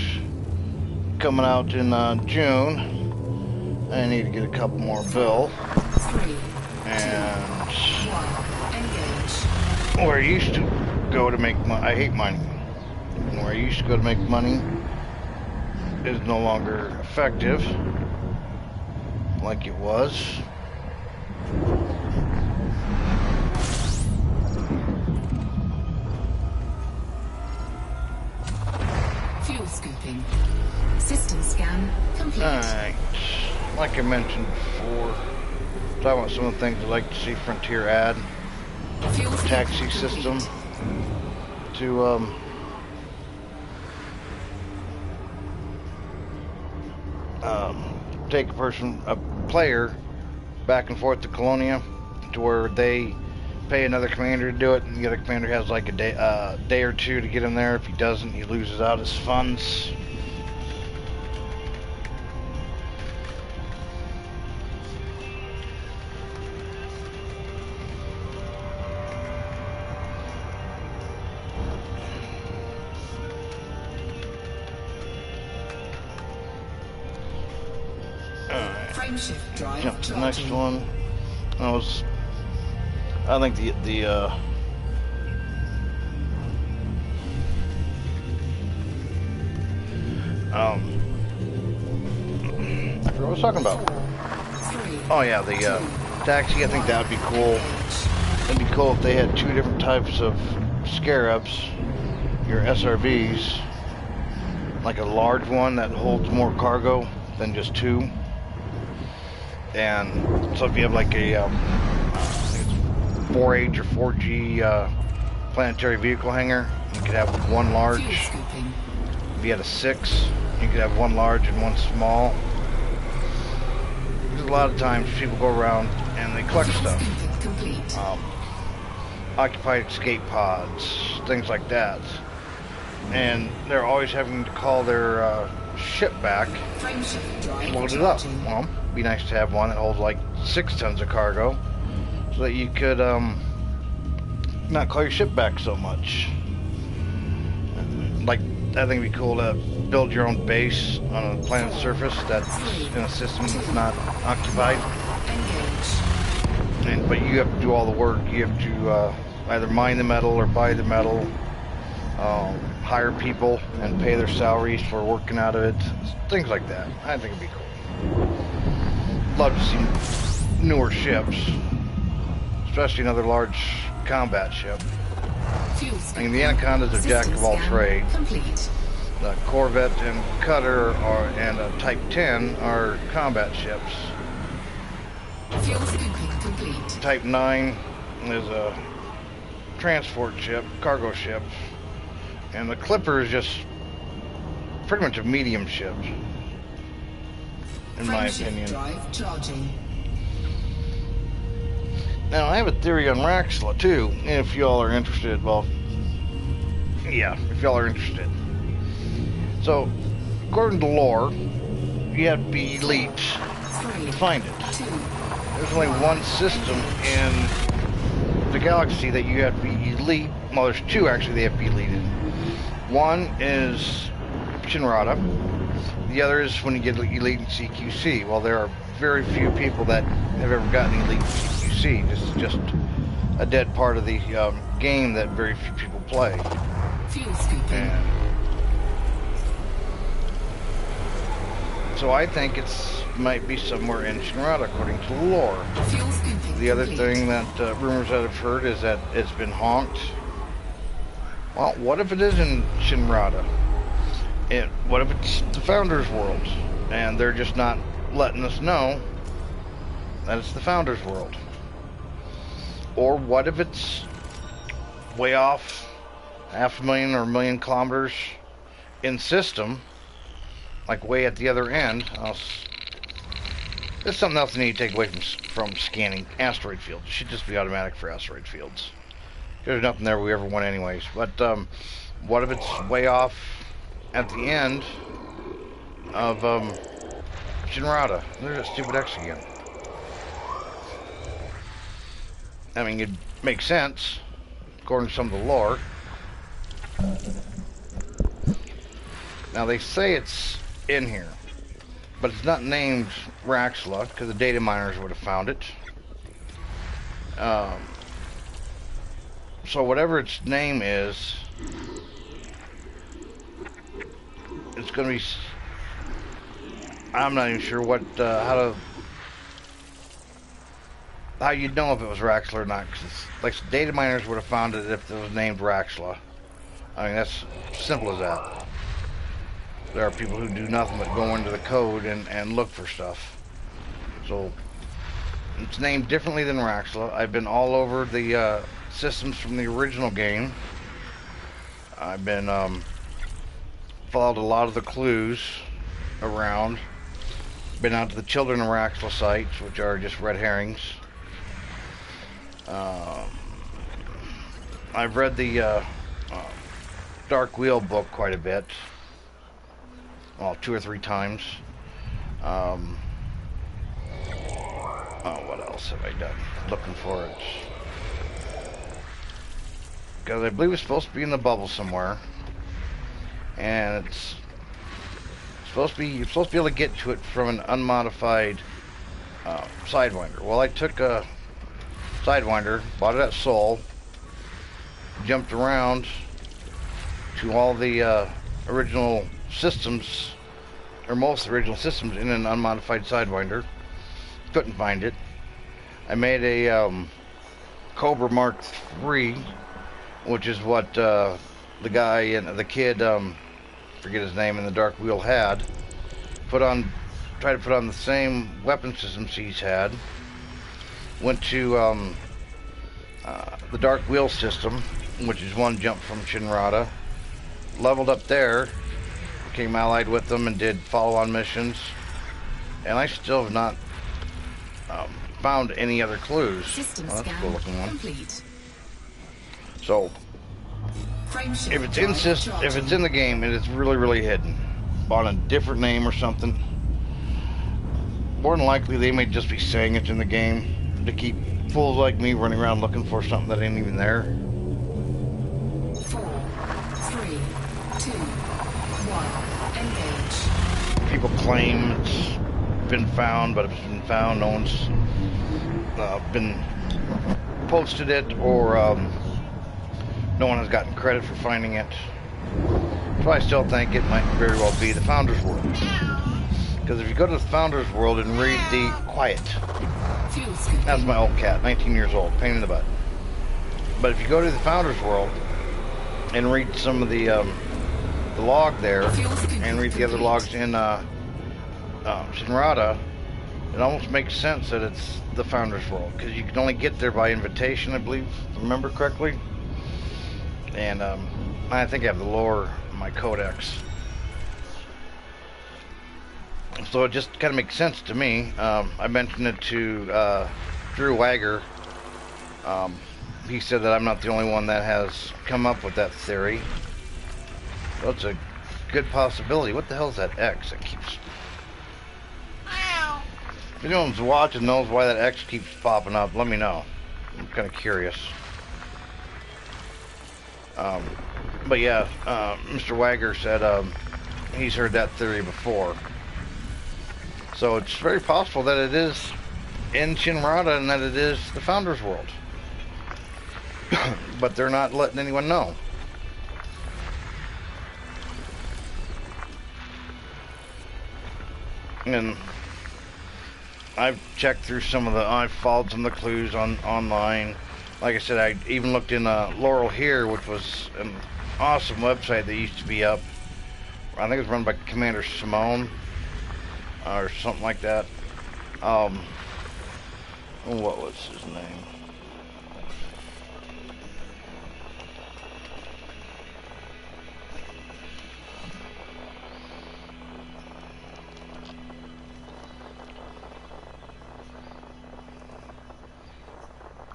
coming out in June. I need to get a couple more bill.
3,
And
1, engage.
where I used to go to make money, I hate mining. Where I used to go to make money is no longer effective like it was.
Fuel scooping. System scan complete.
Alright, like I mentioned before, talking about some of the things I'd like to see Frontier add.
Fuel scooping
Taxi
complete.
system to take a player back and forth to Colonia, to where they pay another commander to do it, and the other commander has like a day or two to get him there. If he doesn't, he loses out his funds.
Frameshift drive
Jump to the
charging.
next one. I think I forgot what I was talking about.
4, 3,
Oh yeah, the taxi. I think that would be cool. It'd be cool if they had two different types of scarabs. Your SRVs, like a large one that holds more cargo than just two. And so if you have like a I think it's 4H or 4G planetary vehicle hangar, you could have one large.
fuel scooping.
If you had a 6, you could have one large and one small. Because a lot of times people go around and they collect
Fuel
stuff.
scooping complete.
Occupied escape pods, things like that. And they're always having to call their ship back,
Frameshift drive
load it up.
charging.
Well, it'd be nice to have one that holds like 6 tons of cargo, so that you could not call your ship back so much. Like, I think it'd be cool to build your own base on a planet's surface that's in a system that's not occupied.
Engage.
But you have to do all the work. You have to either mine the metal or buy the metal, hire people and pay their salaries for working out of it, things like that. I think it'd be cool. Love to see newer ships, especially another large combat ship.
Fuel
I mean, the Anaconda's a jack of all
scan
trades.
complete.
The Corvette and Cutter and a Type 10 are combat ships.
Fuel scooping complete.
Type 9 is a transport ship, cargo ship. And the Clipper is just pretty much a medium ship, in my
Frameshift
opinion.
drive charging.
Now, I have a theory on Raxxla, too, if y'all are interested. Well, yeah, if y'all are interested. So, according to lore, you have to be elite
3,
to find it.
2,
There's only one system in the galaxy that you have to be elite. Well, there's two, actually, they have to be elite in. One is Shinrata. The other is when you get elite in CQC. Well, there are very few people that have ever gotten elite in CQC. This is just a dead part of the game that very few people play.
fuel scooping.
And so I think might be somewhere in Shinrata, according to the lore.
Fuel scooping
The other
complete.
thing that rumors that I've heard is that it's been honked. Well, what if it is in Shinrata? What if it's the Founders World, and they're just not letting us know that it's the Founders World? Or what if it's way off, 500,000 or 1,000,000 kilometers in system, like way at the other end? I'll That's something else I need to take away from scanning asteroid fields. It should just be automatic for asteroid fields. There's nothing there we ever want anyways. But what if it's way off at the end of Shinrada? There's that stupid X again. I mean, it makes sense according to some of the lore. Now they say it's in here, but it's not named Raxxla because the data miners would have found it. So whatever its name is, it's going to be. I'm not even sure what how you'd know if it was Raxxla or not. Cause it's, like data miners would have found it if it was named Raxxla. I mean, that's simple as that. There are people who do nothing but go into the code and look for stuff. So it's named differently than Raxxla. I've been all over the systems from the original game. I've been followed a lot of the clues around. Been out to the Children of Raxxla sites, which are just red herrings. I've read the Dark Wheel book quite a bit. Well, 2 or 3 times. Oh, what else have I done? Looking for it. Because I believe it's supposed to be in the bubble somewhere. And it's supposed to be, you're supposed to be able to get to it from an unmodified Sidewinder. Well, I took a Sidewinder, bought it at Seoul, jumped around to all the original systems, or most original systems in an unmodified Sidewinder. Couldn't find it. I made a Cobra Mark III, which is what the guy and the kid, forget his name, in the Dark Wheel had. Tried to put on the same weapon systems he's had. Went to the Dark Wheel system, which is one jump from Shinrada. Leveled up there, became allied with them and did follow-on missions. And I still have not found any other clues.
System
Well, that's a
scan
cool looking one.
complete.
So if it's in the game, it is really, really hidden on a different name or something. More than likely, they may just be saying it's in the game to keep fools like me running around looking for something that ain't even there.
4, 3, 2, 1. Engage.
People claim it's been found, but if it's been found, no one's been posted it, or no one has gotten credit for finding it. So I still think it might very well be the Founder's World. Because if you go to the Founder's World and read the Quiet,
Fuel scooping.
that's my old cat, 19 years old, pain in the butt. But if you go to the Founder's World and read some of the log there, and read the other logs in Shinrada, it almost makes sense that it's the Founder's World, because you can only get there by invitation, I believe, if I remember correctly. And I think I have the lore in my codex. So it just kind of makes sense to me. I mentioned it to Drew Wagger. He said that I'm not the only one that has come up with that theory. So it's a good possibility. What the hell is that X that keeps... If anyone's watching knows why that X keeps popping up, let me know. I'm kind of curious. But yeah, Mr. Wagger said he's heard that theory before. So it's very possible that it is in Shinrada and that it is the Founder's World. But they're not letting anyone know. And I've checked through some of the, I've followed some of the clues online. Like I said, I even looked in Laurel Here, which was an awesome website that used to be up. I think it was run by Commander Simone or something like that. What was his name?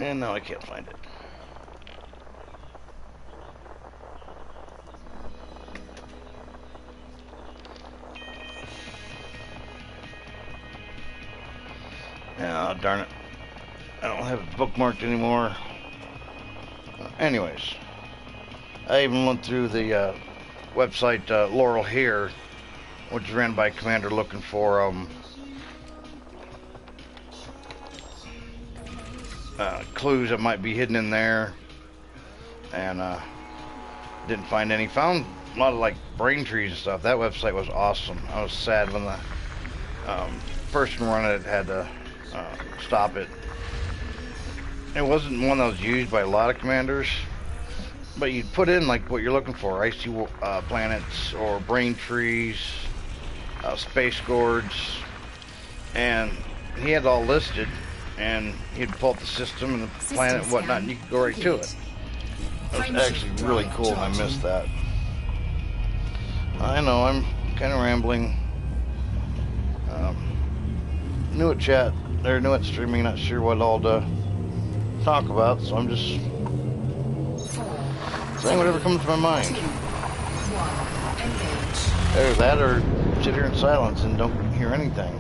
And now I can't find it. Oh, darn it. I don't have it bookmarked anymore. Anyways, I even went through the website Laurel Here, which is ran by a commander looking for clues that might be hidden in there, and didn't find any. Found a lot of like brain trees and stuff. That website was awesome. I was sad when the person running it had to stop it. It wasn't one that was used by a lot of commanders, but you'd put in like what you're looking for: icy planets or brain trees, space gourds, and he had it all listed. And he'd pull up the system and the planet and whatnot, and you could go right to it. That was actually really cool, and I missed that. I know, I'm kind of rambling. New at chat, or new at streaming, not sure what all to talk about, so I'm just saying whatever comes to my mind. Either that or sit here in silence and don't hear anything.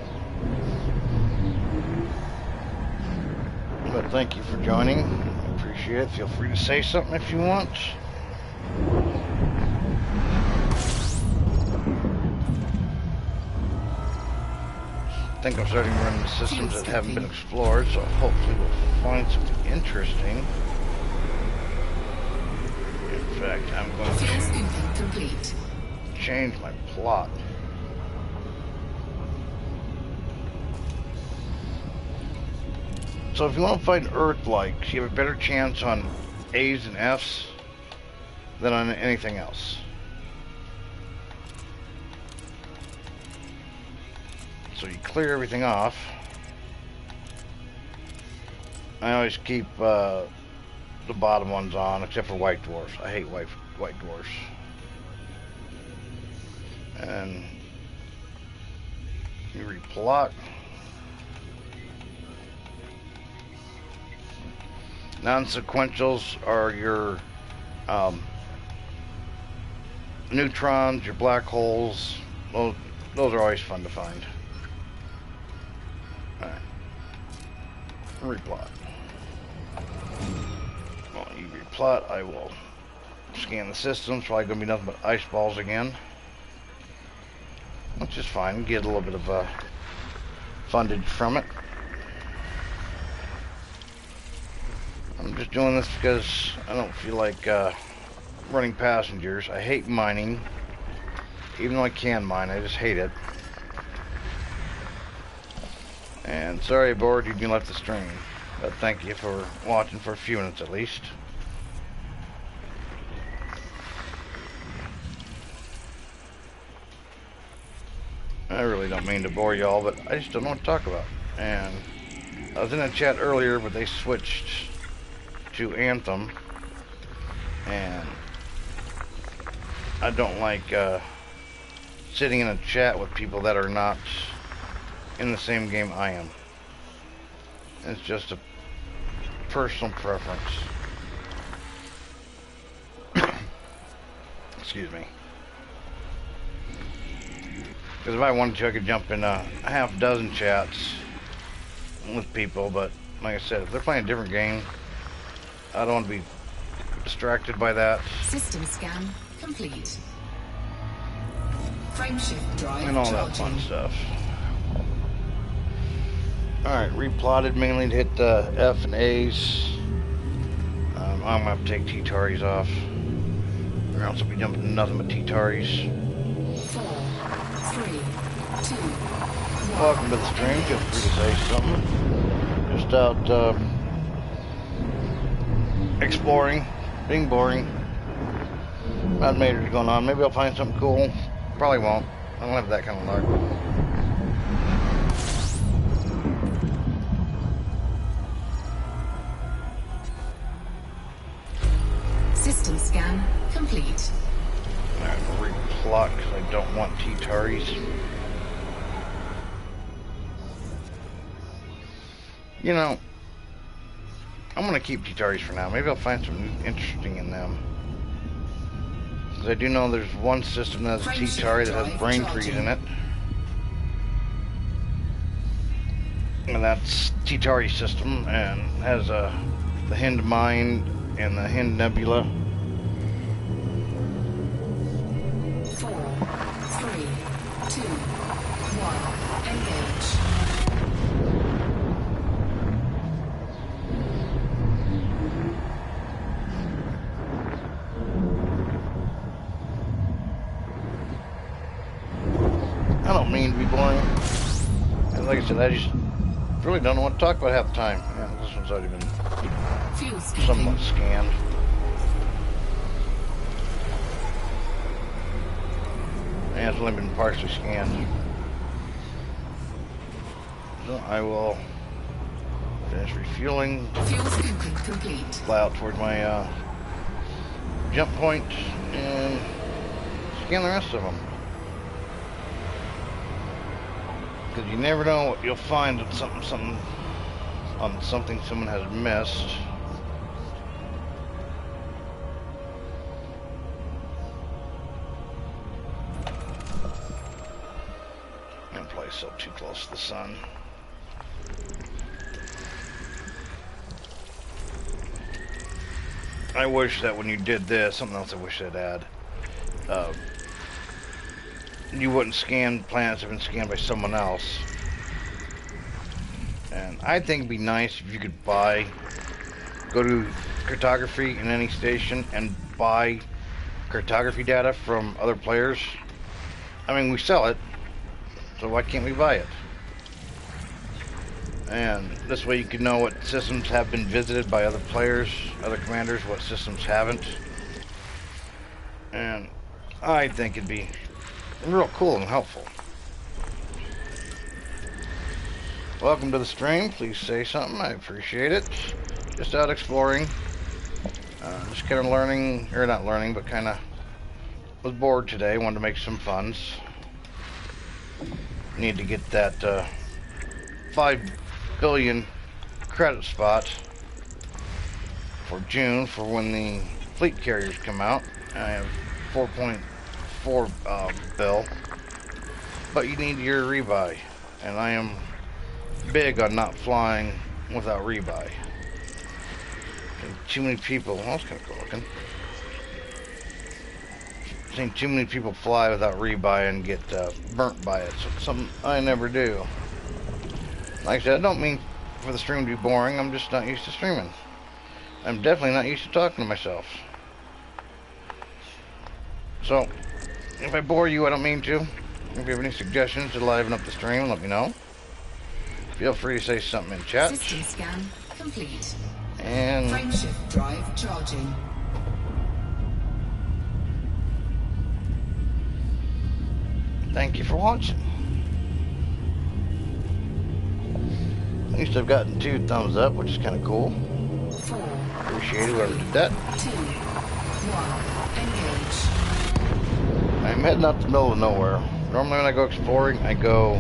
But thank you for joining. I appreciate it. Feel free to say something if you want. I think I'm starting to run into systems that haven't been explored, so hopefully we'll find something interesting. In fact, I'm going to change my plot. So if you want to find Earth-likes, you have a better chance on A's and F's than on anything else. So you clear everything off. I always keep the bottom ones on, except for white dwarfs. I hate white dwarfs. And you replot. Non-sequentials are your neutrons, your black holes. Those are always fun to find. Alright. Replot. Well, you replot, I will scan the system. It's probably going to be nothing but ice balls again. Which is fine. Get a little bit of fundage from it. I'm just doing this because I don't feel like running passengers. I hate mining. Even though I can mine, I just hate it. And sorry I bored you and left the stream. But thank you for watching for a few minutes at least. I really don't mean to bore y'all, but I just don't know what to talk about. And I was in a chat earlier, but they switched to Anthem, and I don't like sitting in a chat with people that are not in the same game I am. It's just a personal preference. Excuse me. Because if I wanted to, I could jump in a half dozen chats with people, but like I said, if they're playing a different game, I don't want to be distracted by that.
System scan complete. Frameshift drive
and all that fun stuff. Alright, replotted mainly to hit the F and A's. I'm going to have to take T-Taris off, or else I'll be jumping nothing but T-Taris.
4, 3, 2, 1.
Welcome to the stream. Feel free to say something. Just out exploring, being boring. Not major going on. Maybe I'll find something cool. Probably won't. I don't have that kind of luck.
System scan complete.
Alright, replot because I don't want T-Taris. You know, I'm gonna keep T-Taris for now. Maybe I'll find something interesting in them. Because I do know there's one system that has a T-Tari that has brain trees in it. And that's T-Tari system, and has the Hind Mind and the Hind Nebula.
4, 3, 2, 1. Engage.
I don't mean to be boring. And like I said, I just really don't know what to talk about half the time. Yeah, this one's already been
Fuel skipping.
somewhat scanned. Yeah, it's only been partially scanned. So I will finish refueling,
Fuel skipping complete.
fly out toward my jump point, and scan the rest of them. Because you never know what you'll find on something someone has missed. I'm probably so too close to the sun. I wish that when you did this, something else I wish I'd add. You wouldn't scan planets that have been scanned by someone else. And I think it'd be nice if you could go to cartography in any station and buy cartography data from other players. I mean, we sell it, so why can't we buy it? And this way you can know what systems have been visited by other players, other commanders, what systems haven't. And I think it'd be real cool and helpful. Welcome to the stream. Please say something. I appreciate it. Just out exploring. Just kind of learning, or not learning, but kind of was bored today. Wanted to make some funds. Need to get that 5 billion credit spot for June for when the fleet carriers come out. I have 4.4 bill, but you need your rebuy, and I am big on not flying without rebuy. Too many people, well, that's kind of cool looking. I've seen too many people fly without rebuy and get burnt by it, so it's something I never do. Like I said, I don't mean for the stream to be boring, I'm just not used to streaming. I'm definitely not used to talking to myself. So, if I bore you, I don't mean to. If you have any suggestions to liven up the stream, let me know. Feel free to say something in chat.
System scan complete.
And
Frameshift drive charging.
thank you for watching. At least I've gotten 2 thumbs up, which is kind of cool.
4,
Appreciate whoever did that.
2, 1. Engage.
I'm heading out to the middle of nowhere. Normally when I go exploring, I go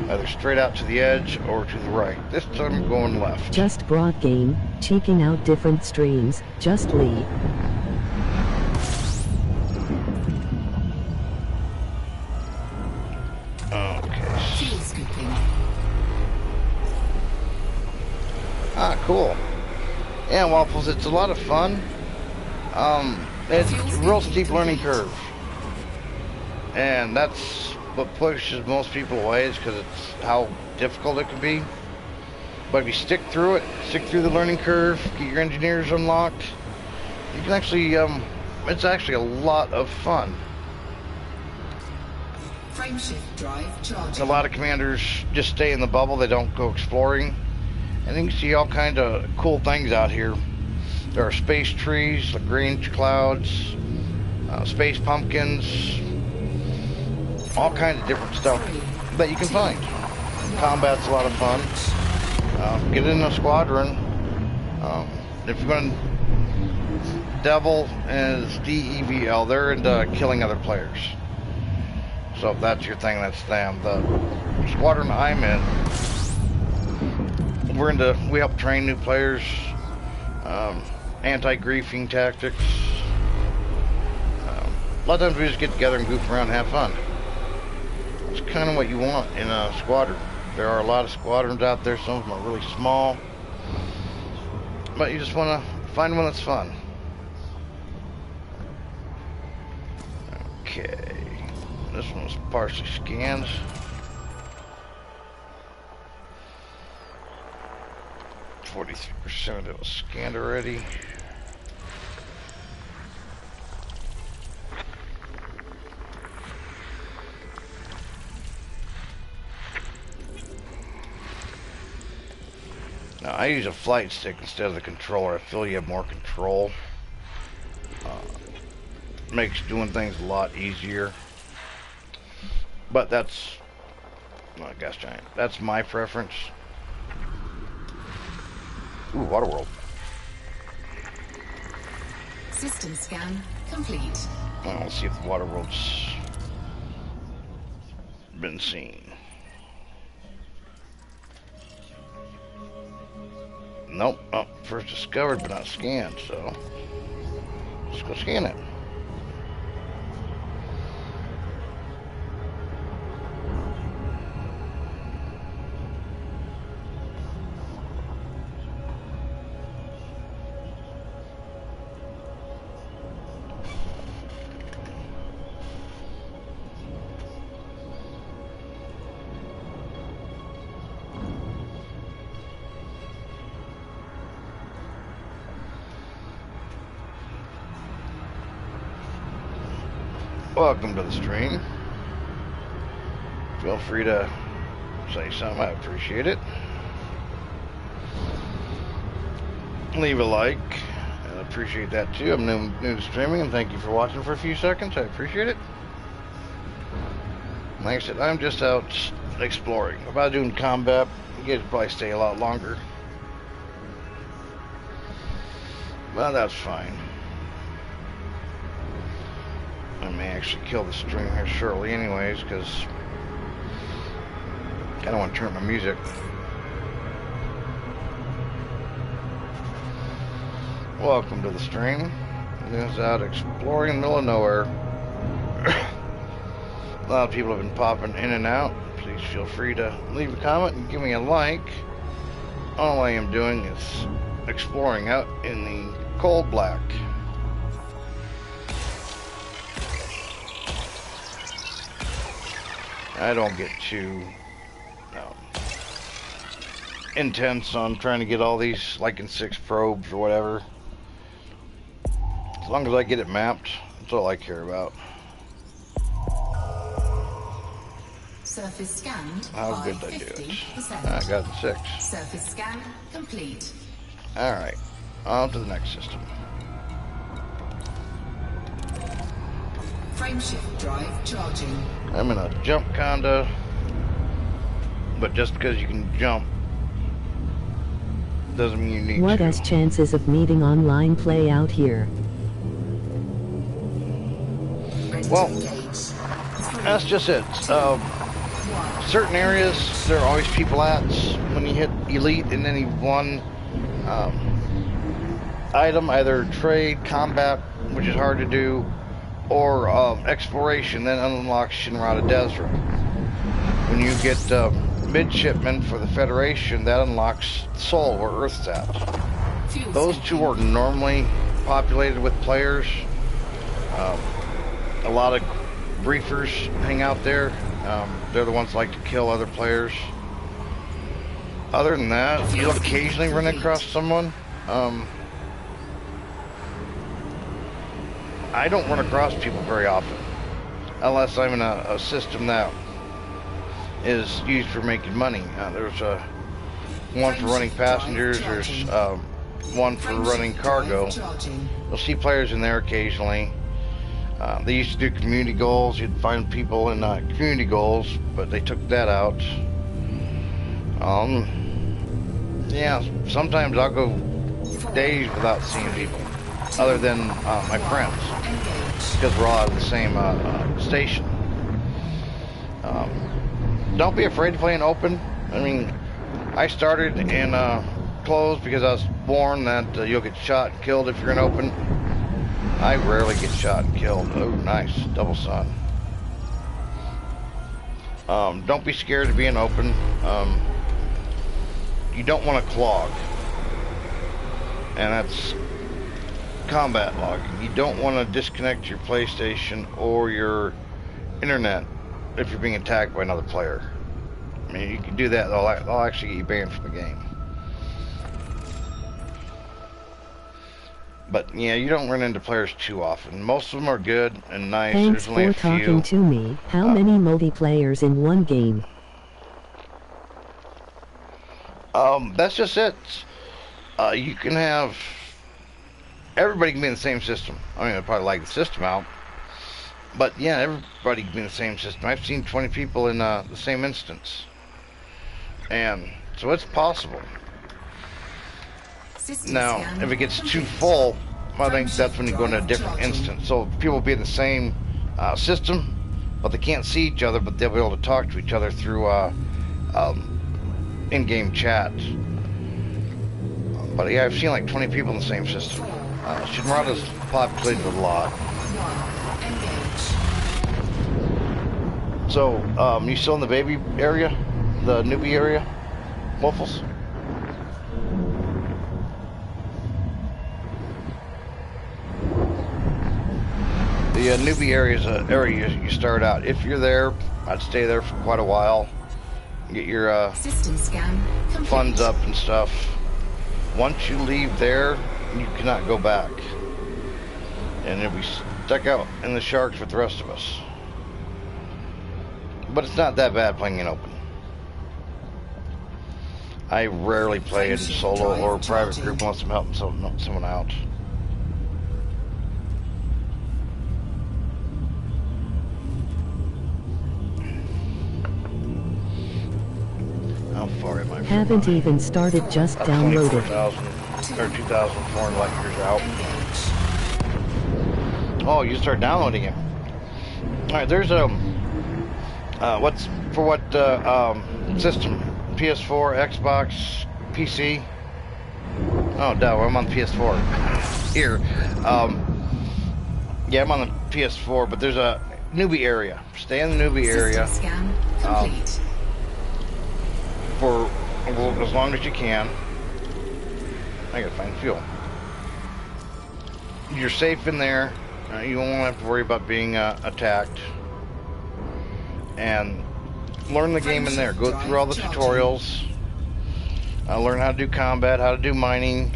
either straight out to the edge or to the right. This time I'm going left.
Just brought game, checking out different streams, just leave.
Okay.
Fuel skipping.
Ah, cool. Yeah, Waffles, it's a lot of fun. It's a real steep learning curve. And that's what pushes most people away, is because it's how difficult it can be. But if you stick through it, stick through the learning curve, get your engineers unlocked, you can actually, it's actually a lot of fun.
Frameshift drive charging.
A lot of commanders just stay in the bubble, they don't go exploring. And you can see all kind of cool things out here. There are space trees, Lagrange clouds, space pumpkins, all kinds of different stuff that you can find. Combat's a lot of fun. Get in a squadron. If you're going to Devil is DEVL, they're into killing other players. So if that's your thing, that's them. The squadron I'm in, we help train new players, Anti-griefing tactics. A lot of times we just get together and goof around and have fun. It's kind of what you want in a squadron. There are a lot of squadrons out there. Some of them are really small. But you just want to find one that's fun. Okay. This one was partially scanned. %, of it was scanned already. Now I use a flight stick instead of the controller. I feel you have more control. Makes doing things a lot easier. But that's, oh, gas giant. That's my preference. Ooh, Waterworld.
System scan complete.
Well, let's see if the Waterworld's been seen. Nope. Oh, first discovered but not scanned, so let's go scan it. Welcome to the stream. Feel free to say something, I appreciate it. Leave a like, I appreciate that too. I'm new to streaming, and thank you for watching for a few seconds, I appreciate it. Like I said, I'm just out exploring. If I was doing combat, you guys would probably stay a lot longer. Well, that's fine. I may actually kill the stream here shortly anyways, because I don't want to turn up my music. Welcome to the stream. It is out exploring in the middle of nowhere. A lot of people have been popping in and out. Please feel free to leave a comment and give me a like. All I am doing is exploring out in the cold black. I don't get too intense on trying to get all these, like in 6 probes or whatever. As long as I get it mapped, that's all I care about.
Surface scanned.
How good did I do it? I got 6.
Surface scan complete.
Alright, on to the next system.
Frameshift drive charging.
I'm in a jump conda, but just because you can jump doesn't mean you need
What
to.
as chances of meeting online play out here?
Well, that's just it. Certain areas, there are always people at. When you hit elite in any one item, either trade, combat, which is hard to do, or exploration, then unlocks Shinrada Desert. When you get midshipman for the Federation, that unlocks Sol, where Earth's at. Those two are normally populated with players. A lot of briefers hang out there. They're the ones that like to kill other players. Other than that, you'll occasionally run across someone. I don't run across people very often, unless I'm in a system that is used for making money. There's one for running passengers, there's one for running cargo. You'll see players in there occasionally. They used to do community goals. You'd find people in community goals, but they took that out. Yeah, sometimes I'll go days without seeing people, other than my friends, because we're all at the same station. Don't be afraid to play in open. I mean, I started in closed because I was warned that you'll get shot and killed if you're in open. I rarely get shot and killed. Oh, nice. Double sun. Don't be scared to be in open. You don't want to clog. And that's combat logging. You don't want to disconnect your PlayStation or your internet if you're being attacked by another player. I mean, you can do that, they'll actually get you banned from the game. But yeah, you don't run into players too often. Most of them are good and nice.
Thanks
There's only
for
a few.
talking to me. How many multiplayers in one game?
That's just it. You can have everybody can be in the same system. I mean, I'd probably like the system out, but yeah, everybody can be in the same system. I've seen 20 people in the same instance, and so it's possible.
System
Now,
scan
if it gets too
complete.
full, I think that's when you go into a different instance. So people will be in the same system, but they can't see each other, but they'll be able to talk to each other through in-game chat. But yeah, I've seen like 20 people in the same system. Shinrada's populated a lot.
Engage.
So, you still in the baby area? The newbie area? Waffles? The newbie area is an area you start out. If you're there, I'd stay there for quite a while. Get your
System scan complete.
funds up and stuff. Once you leave there, you cannot go back. And you'll be stuck out in the sharks with the rest of us. But it's not that bad playing in open. I rarely play in solo or private group unless I'm helping someone out. How far am I from
Haven't even started, just downloaded.
24,000 or 2,400 light years out. Oh, you start downloading it. Alright, there's what's for what system? PS4, Xbox, PC. Oh, duh, I'm on PS4 here. Yeah, I'm on the PS4, but there's a newbie area. Stay in the newbie area.
System scan complete.
For as long as you can. I gotta find fuel. You're safe in there. You won't have to worry about being attacked. And learn the game in there. Go through all the tutorials. Learn how to do combat, how to do mining.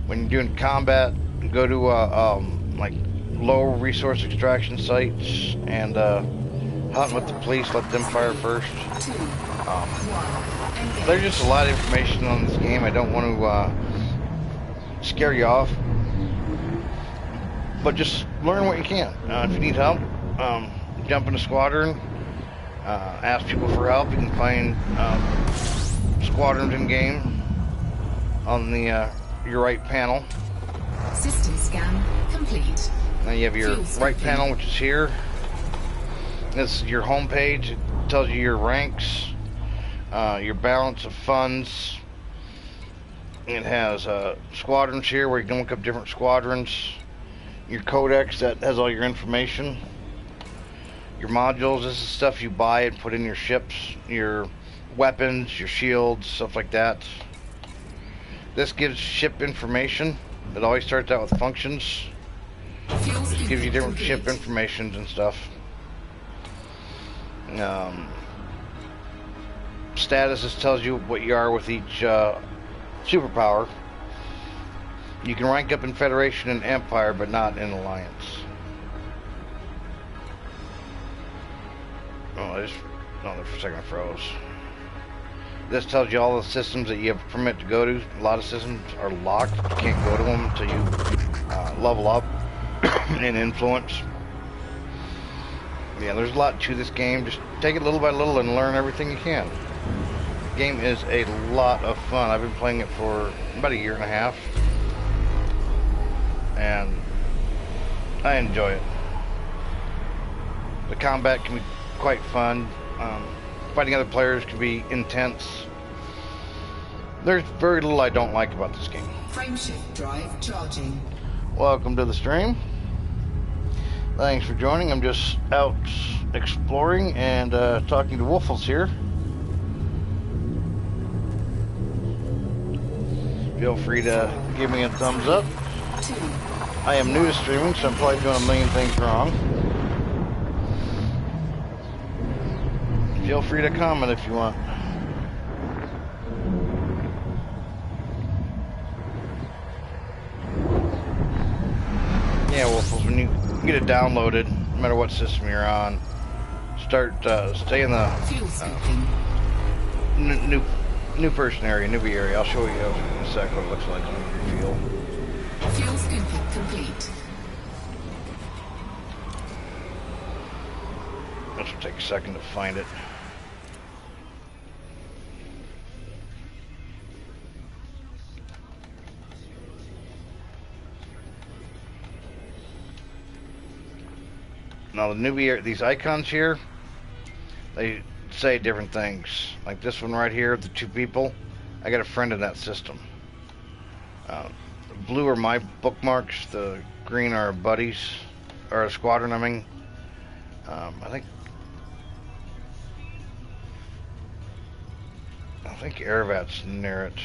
When you're doing combat, go to like low resource extraction sites and hunt with the police. Let them fire first. There's just a lot of information on this game. I don't want to scare you off, but just learn what you can. If you need help, jump in a squadron, ask people for help. You can find squadrons in game on the your right panel.
System scan complete.
Now you have your right panel, which is here. This is your home page. It tells you your ranks, your balance of funds. It has squadrons here where you can look up different squadrons. Your codex that has all your information. Your modules, this is stuff you buy and put in your ships. Your weapons, your shields, stuff like that. This gives ship information. It always starts out with functions. It gives you different ship informations and stuff. Statuses tells you what you are with each superpower. You can rank up in Federation and Empire, but not in Alliance. Oh, for a second I froze. This tells you all the systems that you have permit to go to. A lot of systems are locked. You can't go to them until you level up and influence. Yeah, there's a lot to this game. Just take it little by little and learn everything you can. The game is a lot of fun. I've been playing it for about a year and a half, and I enjoy it. The combat can be quite fun. Fighting other players can be intense. There's very little I don't like about this game.
Frameshift drive charging.
Welcome to the stream. Thanks for joining. I'm just out exploring and talking to Wolfles here. Feel free to give me a thumbs up.
2.
I am new to streaming, so I'm probably doing a million things wrong. Feel free to comment if you want. Yeah, Wolfles, when you get it downloaded, no matter what system you're on, stay in the
Fuel scooping.
new person area, newbie area. I'll show you in a sec what it looks like on your fuel.
Fuel scooping complete.
This will take a second to find it. Now the newbie, these icons here, they say different things. Like this one right here, the 2 people, I got a friend in that system. The blue are my bookmarks, the green are buddies, or a squadron, I mean. I think Aravat's near it.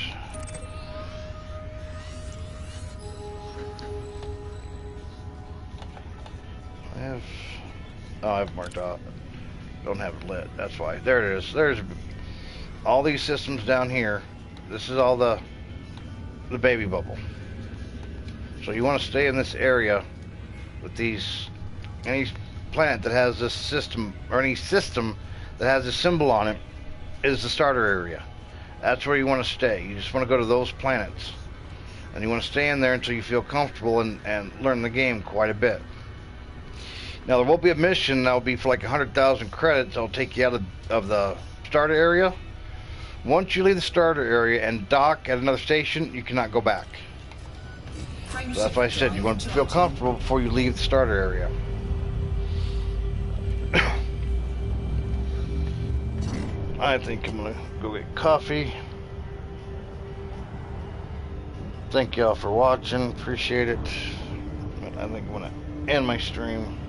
I've marked off. Don't have it lit. That's why. There it is. There's all these systems down here. This is all the baby bubble. So you want to stay in this area with these. Any planet that has this system, or any system that has a symbol on it, is the starter area. That's where you want to stay. You just want to go to those planets, and you want to stay in there until you feel comfortable and learn the game quite a bit. Now there will be a mission that will be for like 100,000 credits. That'll take you out of the starter area. Once you leave the starter area and dock at another station, you cannot go back. So that's why I said you want to feel comfortable before you leave the starter area. I think I'm gonna go get coffee. Thank y'all for watching. Appreciate it. I think I'm gonna end my stream.